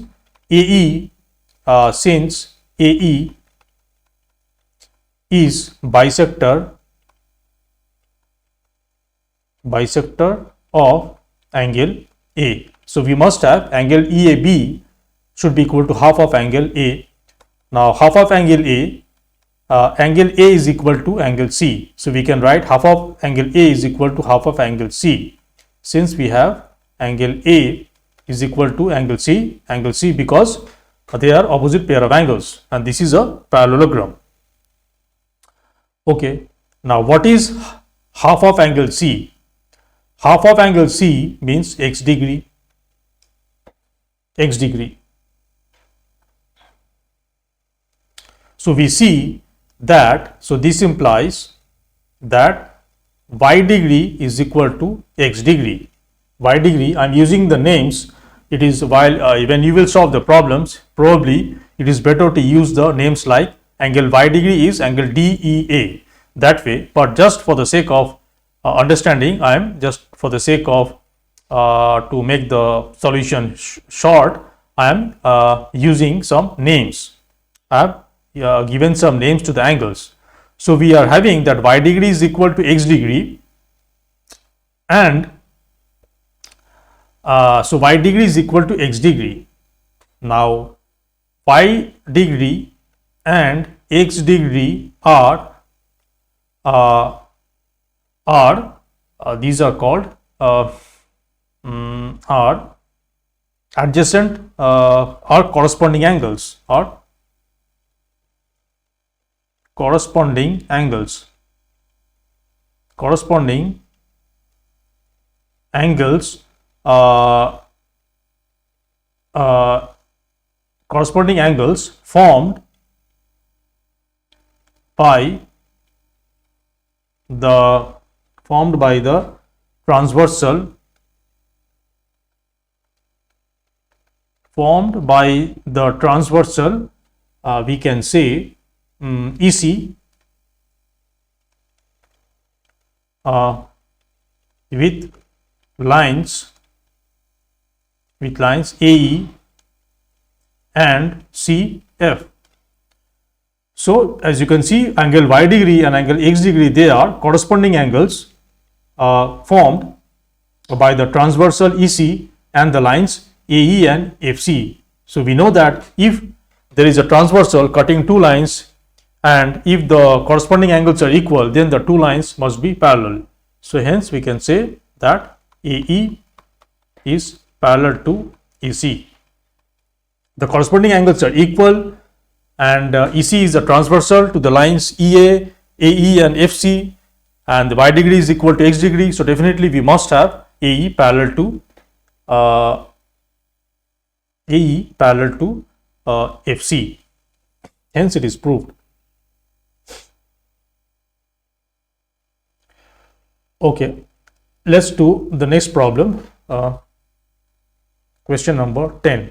AE is bisector of angle A. So we must have angle EAB should be equal to half of angle A. Now half of angle A, angle A is equal to angle C. So we can write half of angle A is equal to half of angle C. Since we have angle A is equal to angle C because they are opposite pair of angles, and this is a parallelogram. Okay. Now what is half of angle C? Half of angle C means x degree. So we see that, so this implies that y degree is equal to x degree. Y degree, I am using the names. It is while when you will solve the problems, probably it is better to use the names like angle y degree is angle DEA, that way. But just for the sake of understanding, I am just for the sake of to make the solution short, I am using some names. I have given some names to the angles. So we are having that y degree is equal to x degree, and so y degree is equal to x degree. Now y degree and x degree are these are called are adjacent or corresponding angles, or corresponding angles formed by the transversal we can say EC with lines AE and CF. So as you can see, angle y degree and angle x degree, they are corresponding angles formed by the transversal EC and the lines AE and FC. So we know that if there is a transversal cutting two lines, and if the corresponding angles are equal, then the two lines must be parallel. So hence we can say that AE is parallel to EC. The corresponding angles are equal, and EC is a transversal to the lines EA, AE and FC, and the y degree is equal to x degree. So definitely we must have AE parallel to FC. Hence it is proved. Okay, let's do the next problem. Question number 10.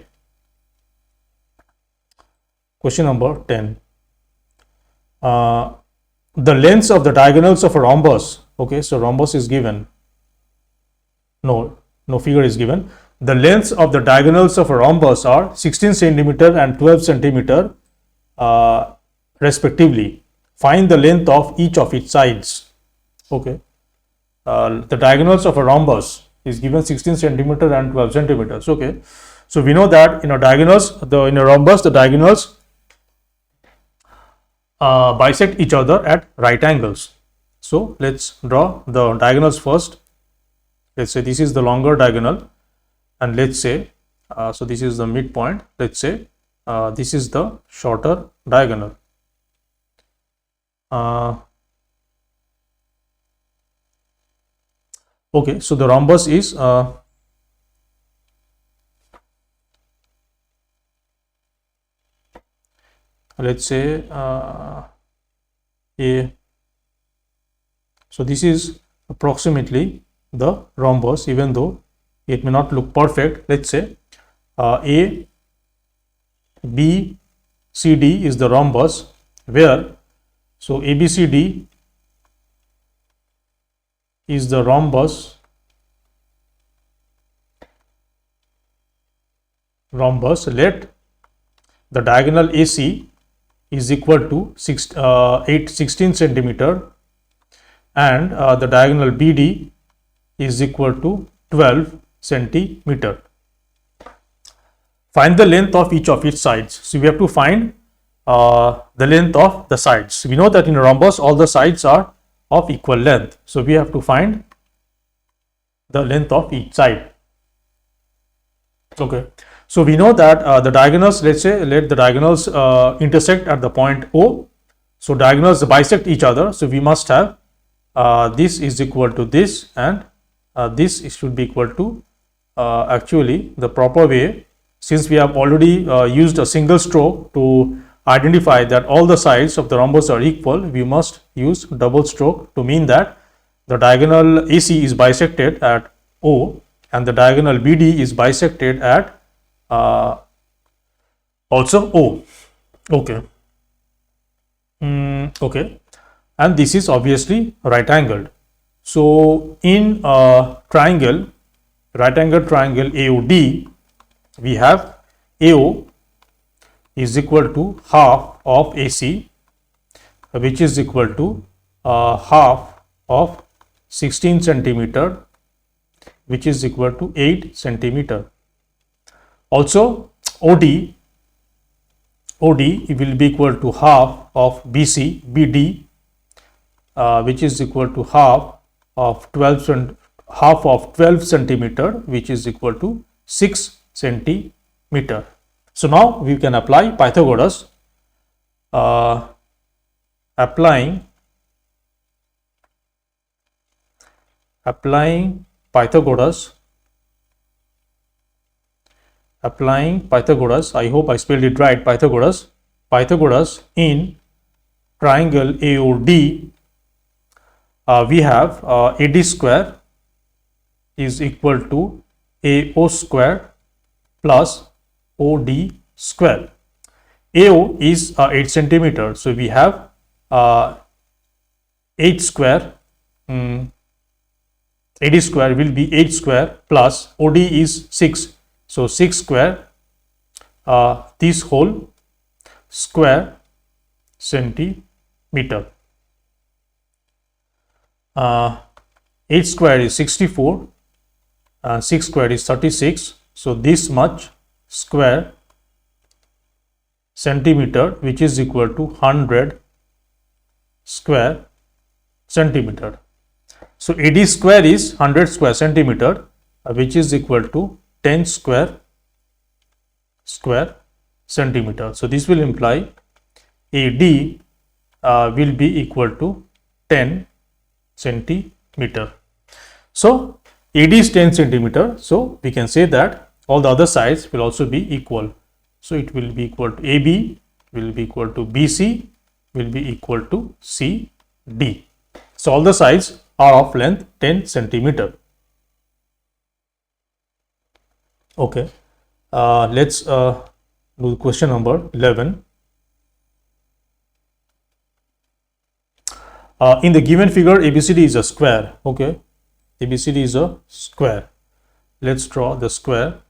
the lengths of the diagonals of a rhombus. Okay, so rhombus is given. No figure is given. The lengths of the diagonals of a rhombus are 16 centimeter and 12 centimeter respectively. Find the length of each of its sides. Okay, the diagonals of a rhombus is given 16 centimeter and 12 centimeters. Okay, so we know that in a diagonals, in a rhombus, the diagonals bisect each other at right angles. So let's draw the diagonals first. Let's say this is the longer diagonal, and let's say so this is the midpoint. Let's say this is the shorter diagonal. Okay, so the rhombus is let's say a. So this is approximately the rhombus, even though it may not look perfect. Let's say A, B, C, D is the rhombus, where so A, B, C, D is the rhombus. Let the diagonal AC is equal to 16 centimeter, and the diagonal BD is equal to 12 centimeter. Find the length of each of its sides. So we have to find the length of the sides. We know that in a rhombus all the sides are of equal length. So we have to find the length of each side. Okay. So we know that the diagonals, let the diagonals intersect at the point O. So diagonals bisect each other. So we must have this is equal to this, and this should be equal to actually the proper way, since we have already used a single stroke to identify that all the sides of the rhombus are equal. We must use double stroke to mean that the diagonal AC is bisected at O and the diagonal BD is bisected at also O. Okay. Okay, and this is obviously right angled. So in a triangle, right angled triangle AOD, we have AO is equal to half of AC, which is equal to half of 16 centimeter, which is equal to 8 centimeter. Also OD will be equal to half of BC, BD, which is equal to half of 12 centimeter, which is equal to 6 centimeter. So now we can apply Pythagoras. Applying Pythagoras. I hope I spelled it right. Pythagoras in triangle AOD, we have AD square is equal to AO square plus OD square. AO is 8 centimeter, so we have 8 square. AD square will be 8 square plus OD is 6. So 6 square, this whole square centimeter. 8 square is 64, 6 square is 36. So this much square centimeter, which is equal to 100 square centimeter. So AD square is 100 square centimeter, which is equal to 10 square centimeter. So this will imply AD will be equal to 10 centimeter. So AD is 10 centimeter. So we can say that all the other sides will also be equal. So it will be equal to AB will be equal to BC will be equal to CD. So all the sides are of length 10 centimeter. Okay, let's do question number 11. In the given figure, ABCD is a square. Okay, ABCD is a square. Let's draw the square.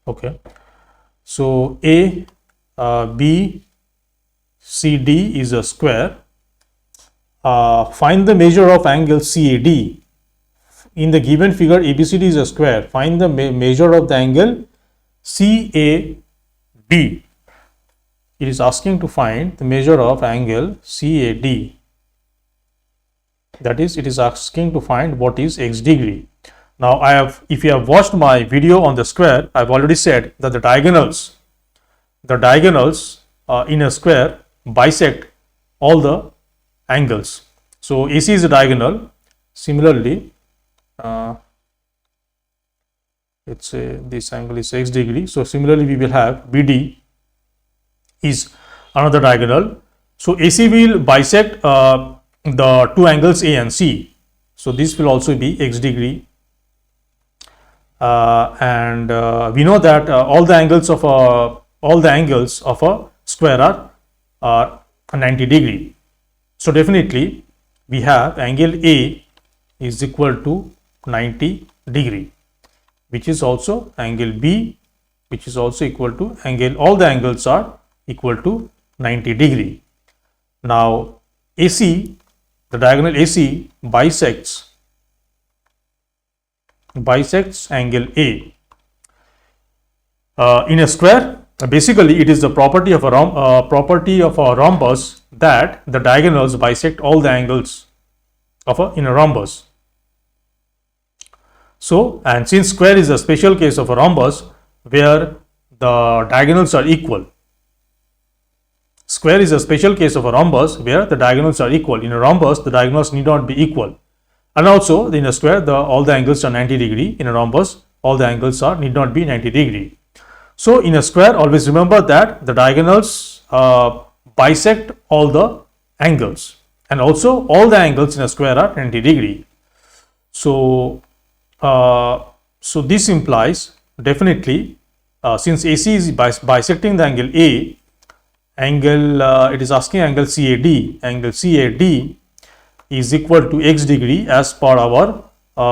Okay, so A, B, C, D is a square. Find the measure of angle CAD. In the given figure, ABCD is a square. Find the measure of the angle CAD. It is asking to find the measure of angle CAD. That is, it is asking to find what is x degree. Now, if you have watched my video on the square, I have already said that the diagonals in a square bisect all the angles. So, AC is a diagonal. Similarly, let's say this angle is x degree. So, similarly, we will have BD is another diagonal. So, AC will bisect the two angles A and C. So, this will also be x degree. And we know that all the angles of a square are 90 degree. So, definitely we have angle A is equal to 90 degree, which is also angle B, which is also equal to angle, all the angles are equal to 90 degree. Now, AC, the diagonal AC bisects angle A. In a square, basically it is the property of a rhombus that the diagonals bisect all the angles in a rhombus. So, and since square is a special case of a rhombus where the diagonals are equal. Square is a special case of a rhombus where the diagonals are equal. In a rhombus, the diagonals need not be equal. And also, in a square, all the angles are 90 degree. In a rhombus, all the angles need not be 90 degree. So, in a square, always remember that the diagonals bisect all the angles, and also all the angles in a square are 90 degree. So, this implies definitely since AC is bisecting the angle A, it is asking angle CAD. Angle CAD is equal to x degree as per our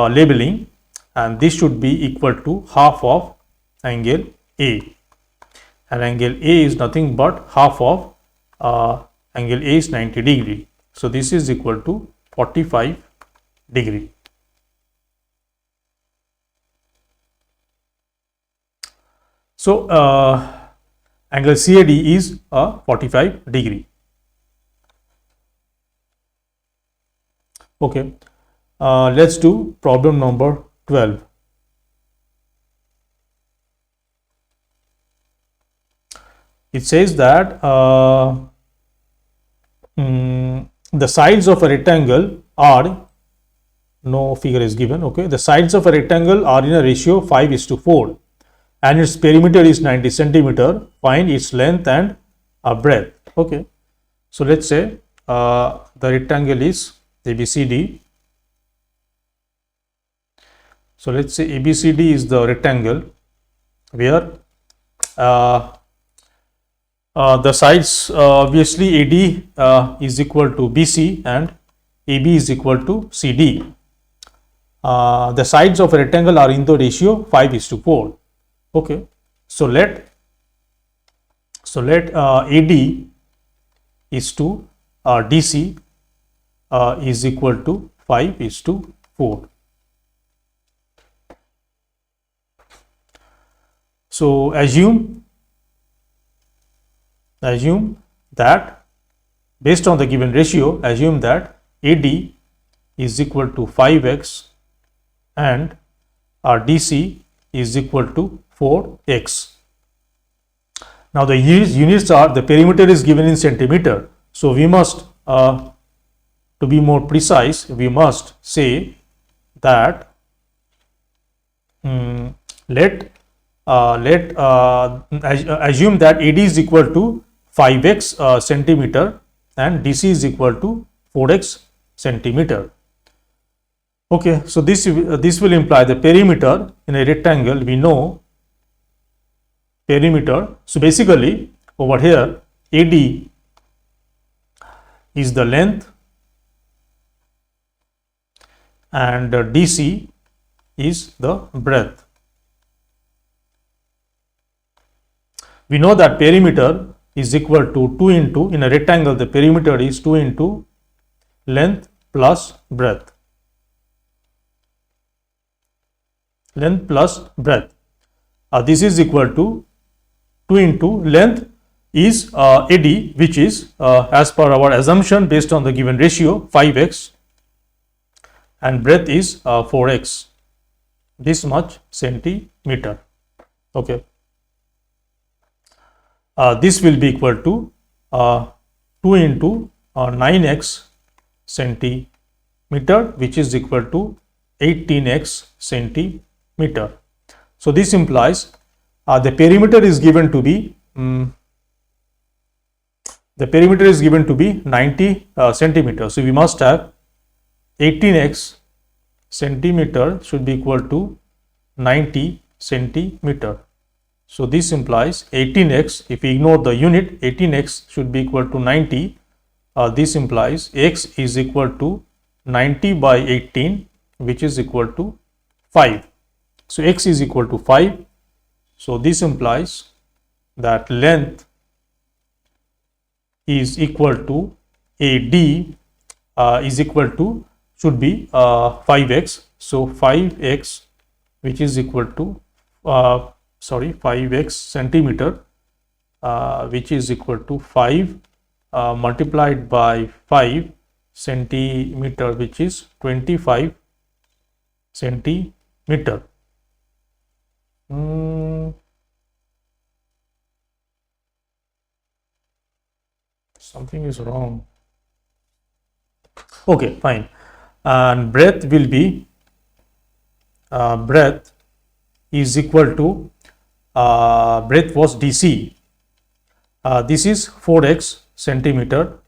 labeling, and this should be equal to half of angle A, and angle A is nothing but half of angle A is 90 degree. So, this is equal to 45 degree. So, angle CAD is 45 degree. Okay, let's do problem number 12. It says that the sides of a rectangle are, no figure is given, okay, the sides of a rectangle are in a ratio 5:4 and its perimeter is 90 centimeter. Find its length and breadth. Okay, so let's say the rectangle is ABCD. So let's say ABCD is the rectangle where the sides obviously AD is equal to BC and AB is equal to CD. The sides of a rectangle are in the ratio 5:4. Okay, so let AD is to DC is equal to 5:4. So assume that based on the given ratio, assume that AD is equal to 5x and DC is equal to 4x. Now the units are, the perimeter is given in centimeter. So we must, to be more precise, we must say that assume that AD is equal to 5x centimeter and DC is equal to 4x centimeter. Okay, so this will imply the perimeter in a rectangle. We know perimeter. So basically over here AD is the length and DC is the breadth. We know that perimeter is equal to 2 into, in a rectangle the perimeter is 2 into length plus breadth. Length plus breadth. This is equal to 2 into length is AD, which is as per our assumption based on the given ratio 5x, and breadth is 4x, this much centimeter. Okay. This will be equal to 2 into 9x centimeter, which is equal to 18x centimeter. So this implies the perimeter is given to be 90 centimeters. So we must have 18x centimeter should be equal to 90 centimeter. So this implies 18x, if we ignore the unit, 18x should be equal to 90. This implies x is equal to 90 by 18, which is equal to 5. So x is equal to 5. So this implies that length is equal to AD is equal to, should be 5x. So 5x, which is equal to 5x centimeter, which is equal to 5 multiplied by 5 centimeter, which is 25 centimeter. Something is wrong. Okay, fine. And breadth will be breadth is equal to breadth was DC. This is 4x centimeter,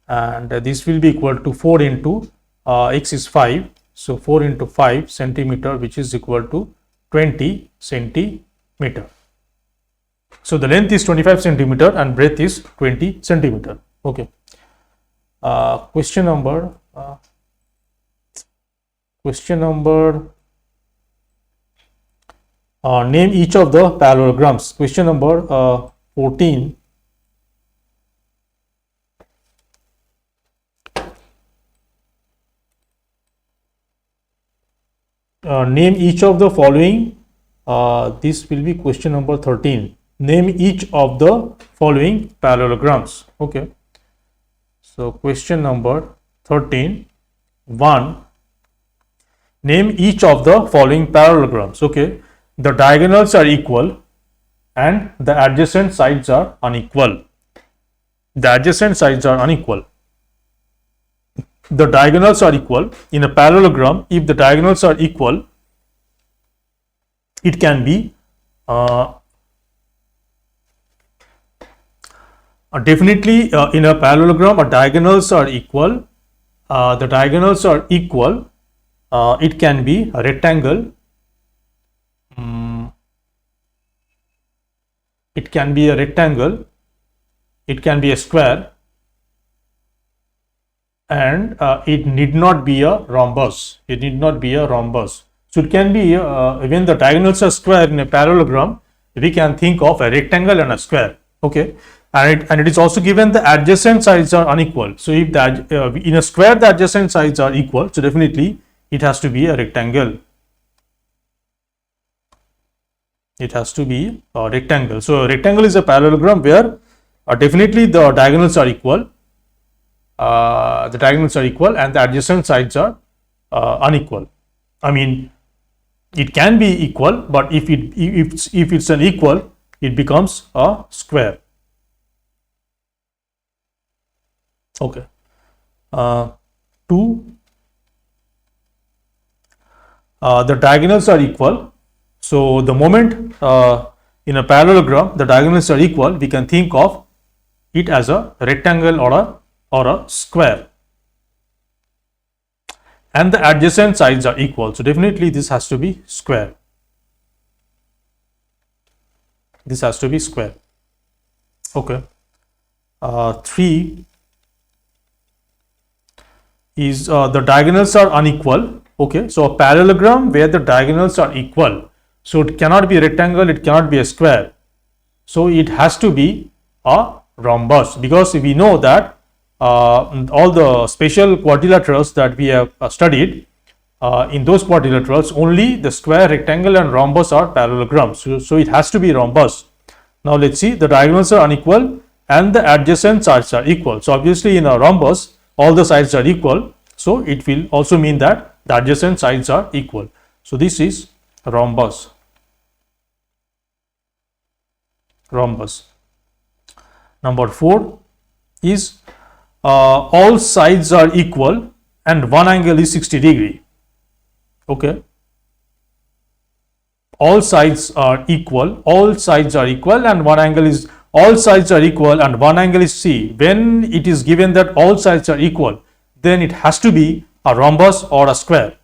and this will be equal to 4 into x is 5. So 4 into 5 centimeter, which is equal to 20 centimeter. So the length is 25 centimeter and breadth is 20 centimeter. Okay. Question number name each of the parallelograms. Question number 14. Name each of the following. This will be question number 13. Name each of the following parallelograms. Okay. So question number 13. 1. Name each of the following parallelograms. Okay. The diagonals are equal and the adjacent sides are unequal. The adjacent sides are unequal. The diagonals are equal. In a parallelogram, if the diagonals are equal, it can be definitely in a parallelogram, diagonals are equal. The diagonals are equal. It can be a rectangle. It can be a rectangle. It can be a square. And it need not be a rhombus. It need not be a rhombus. So it can be when the diagonals are square in a parallelogram, we can think of a rectangle and a square. Okay, and it is also given the adjacent sides are unequal. So if the in a square the adjacent sides are equal, so definitely it has to be a rectangle. It has to be a rectangle. So a rectangle is a parallelogram where definitely the diagonals are equal. The diagonals are equal and the adjacent sides are unequal. I mean, it can be equal, but if it's an equal, it becomes a square. Okay. 2. The diagonals are equal. So the moment in a parallelogram the diagonals are equal, we can think of it as a rectangle or a square, and the adjacent sides are equal. So definitely this has to be square. This has to be square. Okay. 3 is the diagonals are unequal. Okay, so a parallelogram where the diagonals are equal, so it cannot be a rectangle, it cannot be a square, so it has to be a rhombus, because we know that all the special quadrilaterals that we have studied, in those quadrilaterals only the square, rectangle and rhombus are parallelograms, so it has to be rhombus. Now let's see, the diagonals are unequal and the adjacent sides are equal. So obviously in a rhombus all the sides are equal, so it will also mean that the adjacent sides are equal. So this is rhombus. Rhombus. Number 4 is all sides are equal and one angle is 60 degree. Okay. All sides are equal, all sides are equal and one angle is, all sides are equal and one angle is C. When it is given that all sides are equal, then it has to be a rhombus or a square.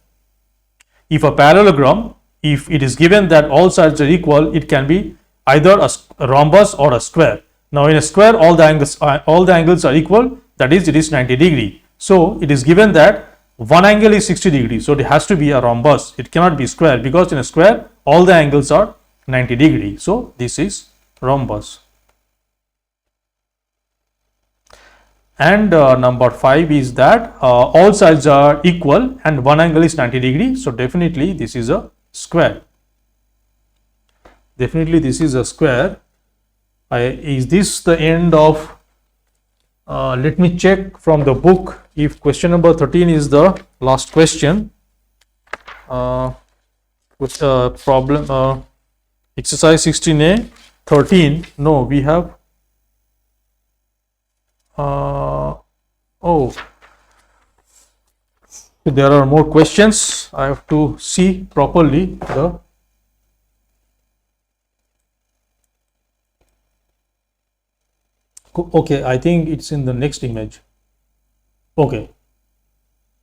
If a parallelogram, if it is given that all sides are equal, it can be either a rhombus or a square. Now in a square all the angles are equal, that is it is 90 degree. So it is given that one angle is 60 degree, so it has to be a rhombus, it cannot be square, because in a square all the angles are 90 degree. So this is rhombus. And number 5 is that all sides are equal and one angle is 90 degree, so definitely this is a square. Definitely this is a square. Is this the end of, let me check from the book if question number 13 is the last question. With problem exercise 16a 13, no, we have oh, there are more questions. I have to see properly the okay, I think it's in the next image. Okay,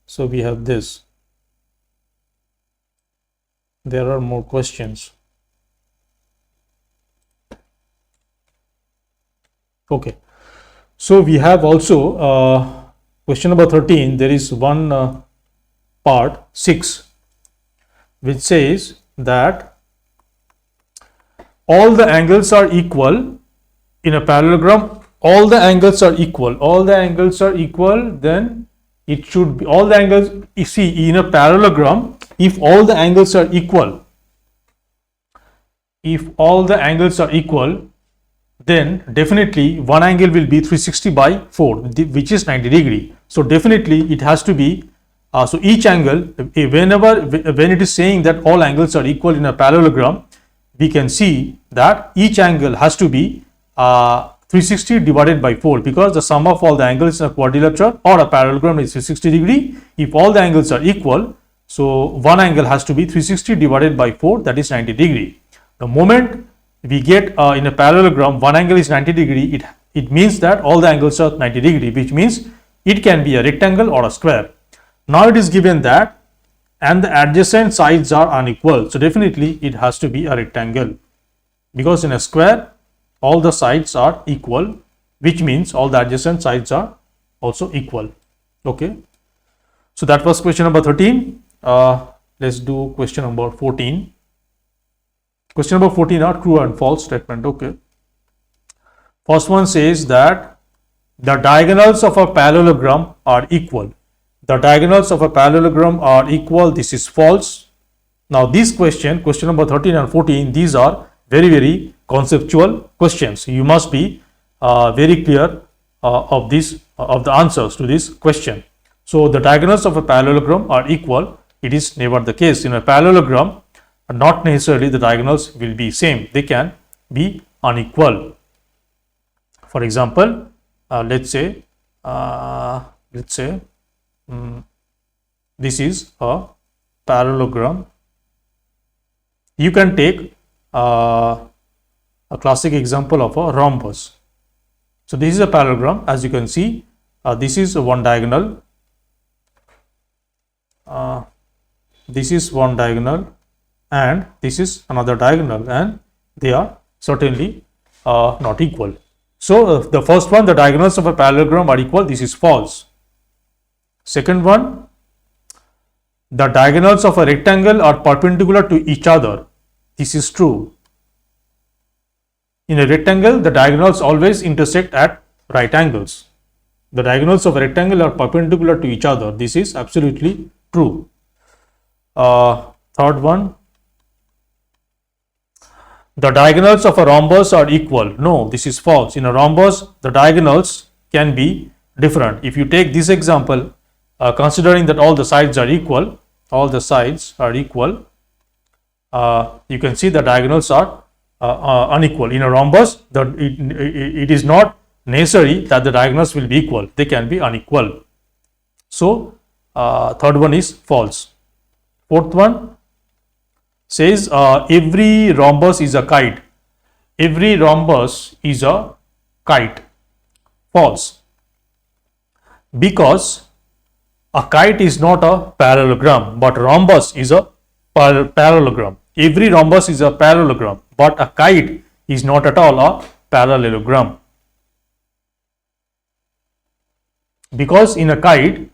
so we have this. There are more questions. Okay, so we have also question number 13. There is one part 6 which says that all the angles are equal in a parallelogram. All the angles are equal. All the angles are equal. Then it should be all the angles. You see, in a parallelogram, if all the angles are equal, then definitely one angle will be 360 by 4, which is 90 degree. So definitely it has to be. So each angle, when it is saying that all angles are equal in a parallelogram, we can see that each angle has to be 360 divided by 4, because the sum of all the angles in a quadrilateral or a parallelogram is 360 degree. If all the angles are equal, so one angle has to be 360 divided by 4, that is 90 degree. The moment we get in a parallelogram one angle is 90 degree, it means that all the angles are 90 degree, which means it can be a rectangle or a square. Now it is given that and the adjacent sides are unequal, so definitely it has to be a rectangle, because in a square all the sides are equal, which means all the adjacent sides are also equal. Okay, so that was question number 13. Let's do question number 14. Question number 14 are true and false statement. Okay, first one says that the diagonals of a parallelogram are equal. The diagonals of a parallelogram are equal. This is false. Now this question number 13 and 14, these are very conceptual questions. You must be very clear of the answers to this question. So the diagonals of a parallelogram are equal. It is never the case. In a parallelogram, not necessarily the diagonals will be same. They can be unequal. For example, let's say this is a parallelogram. You can take a classic example of a rhombus. So this is a parallelogram. As you can see, this is one diagonal, this is one diagonal, and this is another diagonal, and they are certainly not equal. So the first one, the diagonals of a parallelogram are equal. This is false. Second one, the diagonals of a rectangle are perpendicular to each other. This is true. In a rectangle, the diagonals always intersect at right angles. The diagonals of a rectangle are perpendicular to each other. This is absolutely true. Third one, the diagonals of a rhombus are equal. No, this is false. In a rhombus, the diagonals can be different. If you take this example, considering that all the sides are equal, you can see the diagonals are unequal. In a rhombus, it is not necessary that the diagonals will be equal. They can be unequal. So, third one is false. Fourth one says every rhombus is a kite. Every rhombus is a kite. False. Because a kite is not a parallelogram, but rhombus is a parallelogram. Every rhombus is a parallelogram, but a kite is not at all a parallelogram. Because in a kite,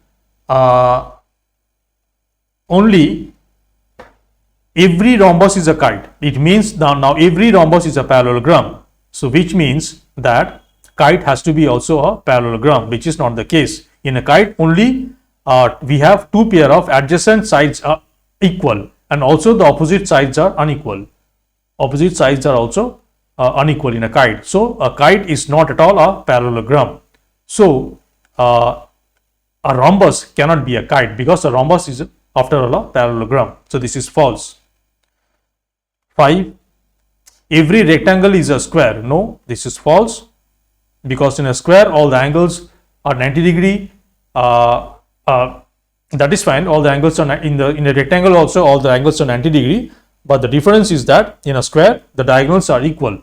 only every rhombus is a kite. It means now every rhombus is a parallelogram. So which means that kite has to be also a parallelogram, which is not the case. In a kite, only we have two pair of adjacent sides are equal, and also the opposite sides are unequal. Opposite sides are also unequal in a kite. So a kite is not at all a parallelogram. So a rhombus cannot be a kite, because a rhombus is after all a parallelogram. So this is false. 5. Every rectangle is a square. No, this is false, because in a square all the angles are 90 degree. That is fine. All the angles are in a rectangle also all the angles are 90 degree. But the difference is that in a square the diagonals are equal.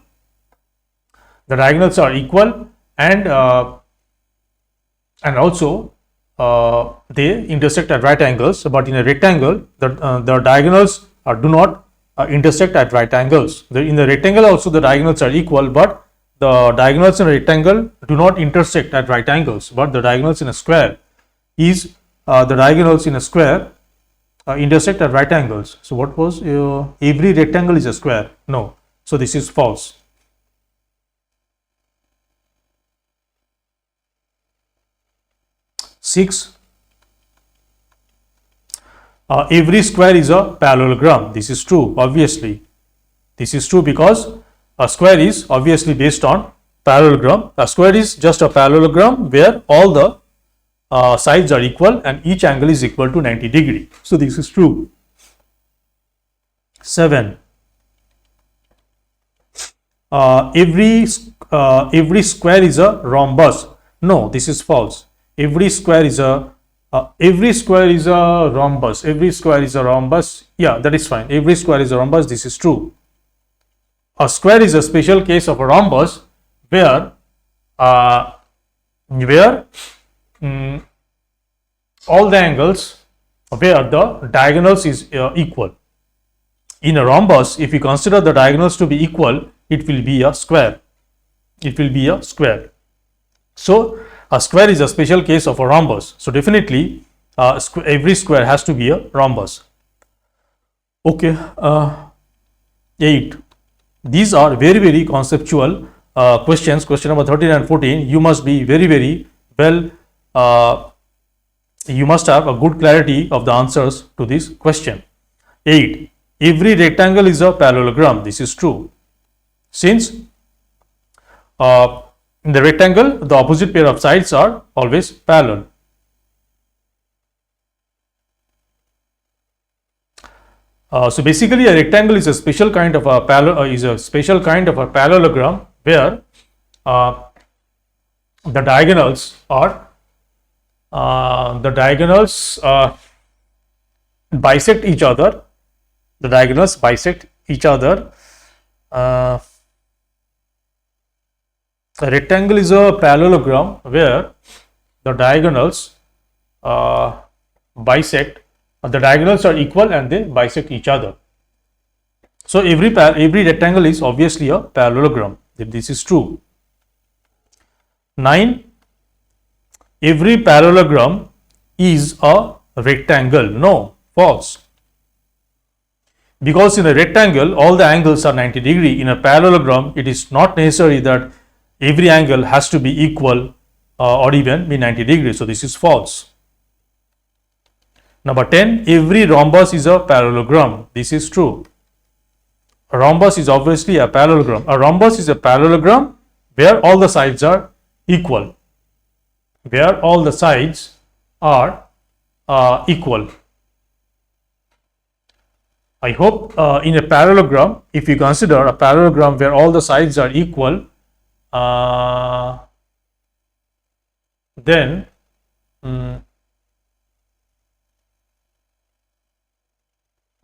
The diagonals are equal, and also they intersect at right angles. But in a rectangle, the diagonals do not intersect at right angles. In the rectangle also the diagonals are equal, but the diagonals in a rectangle do not intersect at right angles. But the diagonals in a square intersect at right angles. So what was every rectangle is a square? No. So this is false. Six. Every square is a parallelogram. This is true, obviously. This is true because a square is obviously based on parallelogram. A square is just a parallelogram where all the sides are equal and each angle is equal to 90 degree. So this is true. 7. Every square is a rhombus. No, this is false. Every square is a rhombus. Every square is a rhombus. Yeah, that is fine. Every square is a rhombus. This is true. A square is a special case of a rhombus where all the angles where the diagonals is equal. In a rhombus, if you consider the diagonals to be equal, it will be a square. It will be a square. So a square is a special case of a rhombus. So definitely every square has to be a rhombus. Okay. 8. These are very conceptual questions. Question number 13 and 14. You must be very well. You must have a good clarity of the answers to this question. 8. Every rectangle is a parallelogram. This is true. Since in the rectangle, the opposite pair of sides are always parallel. So basically, a rectangle is a special kind of a parallelogram where the diagonals bisect each other. The diagonals bisect each other. A rectangle is a parallelogram where the diagonals bisect. The diagonals are equal and they bisect each other. So every rectangle is obviously a parallelogram. This is true. 9. Every parallelogram is a rectangle. No, false. Because in a rectangle, all the angles are 90 degree. In a parallelogram, it is not necessary that every angle has to be equal or even be 90 degrees. So this is false. Number 10, every rhombus is a parallelogram. This is true. A rhombus is obviously a parallelogram. A rhombus is a parallelogram where all the sides are equal. Where all the sides are equal. I hope in a parallelogram, if you consider a parallelogram where all the sides are equal, then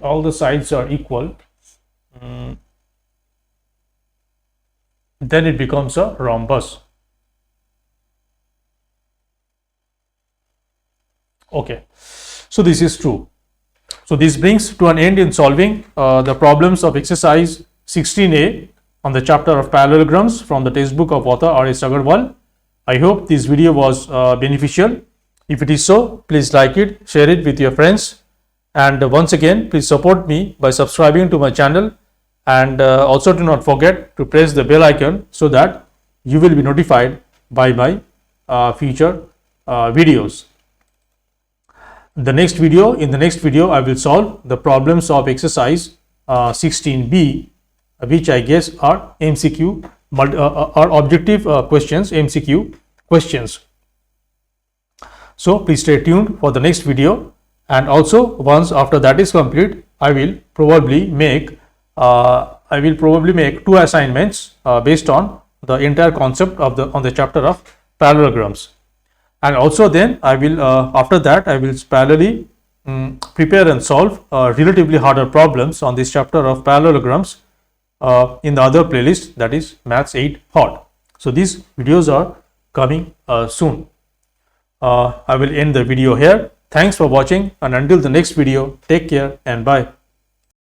all the sides are equal, then it becomes a rhombus. Okay, so this is true. So this brings to an end in solving the problems of exercise 16A on the chapter of parallelograms from the textbook of author RS Aggarwal. I hope this video was beneficial. If it is so, please like it, share it with your friends, and once again, please support me by subscribing to my channel, and also do not forget to press the bell icon so that you will be notified by my future videos. In the next video, I will solve the problems of exercise 16B, which I guess are MCQ, are objective questions, MCQ questions. So please stay tuned for the next video, and also once after that is complete, I will probably make 2 assignments based on the entire concept of on the chapter of parallelograms. And also then I will after that I will parallelly prepare and solve relatively harder problems on this chapter of parallelograms in the other playlist, that is Maths 8 Hot. So these videos are coming soon. I will end the video here. Thanks for watching, and until the next video, take care and bye.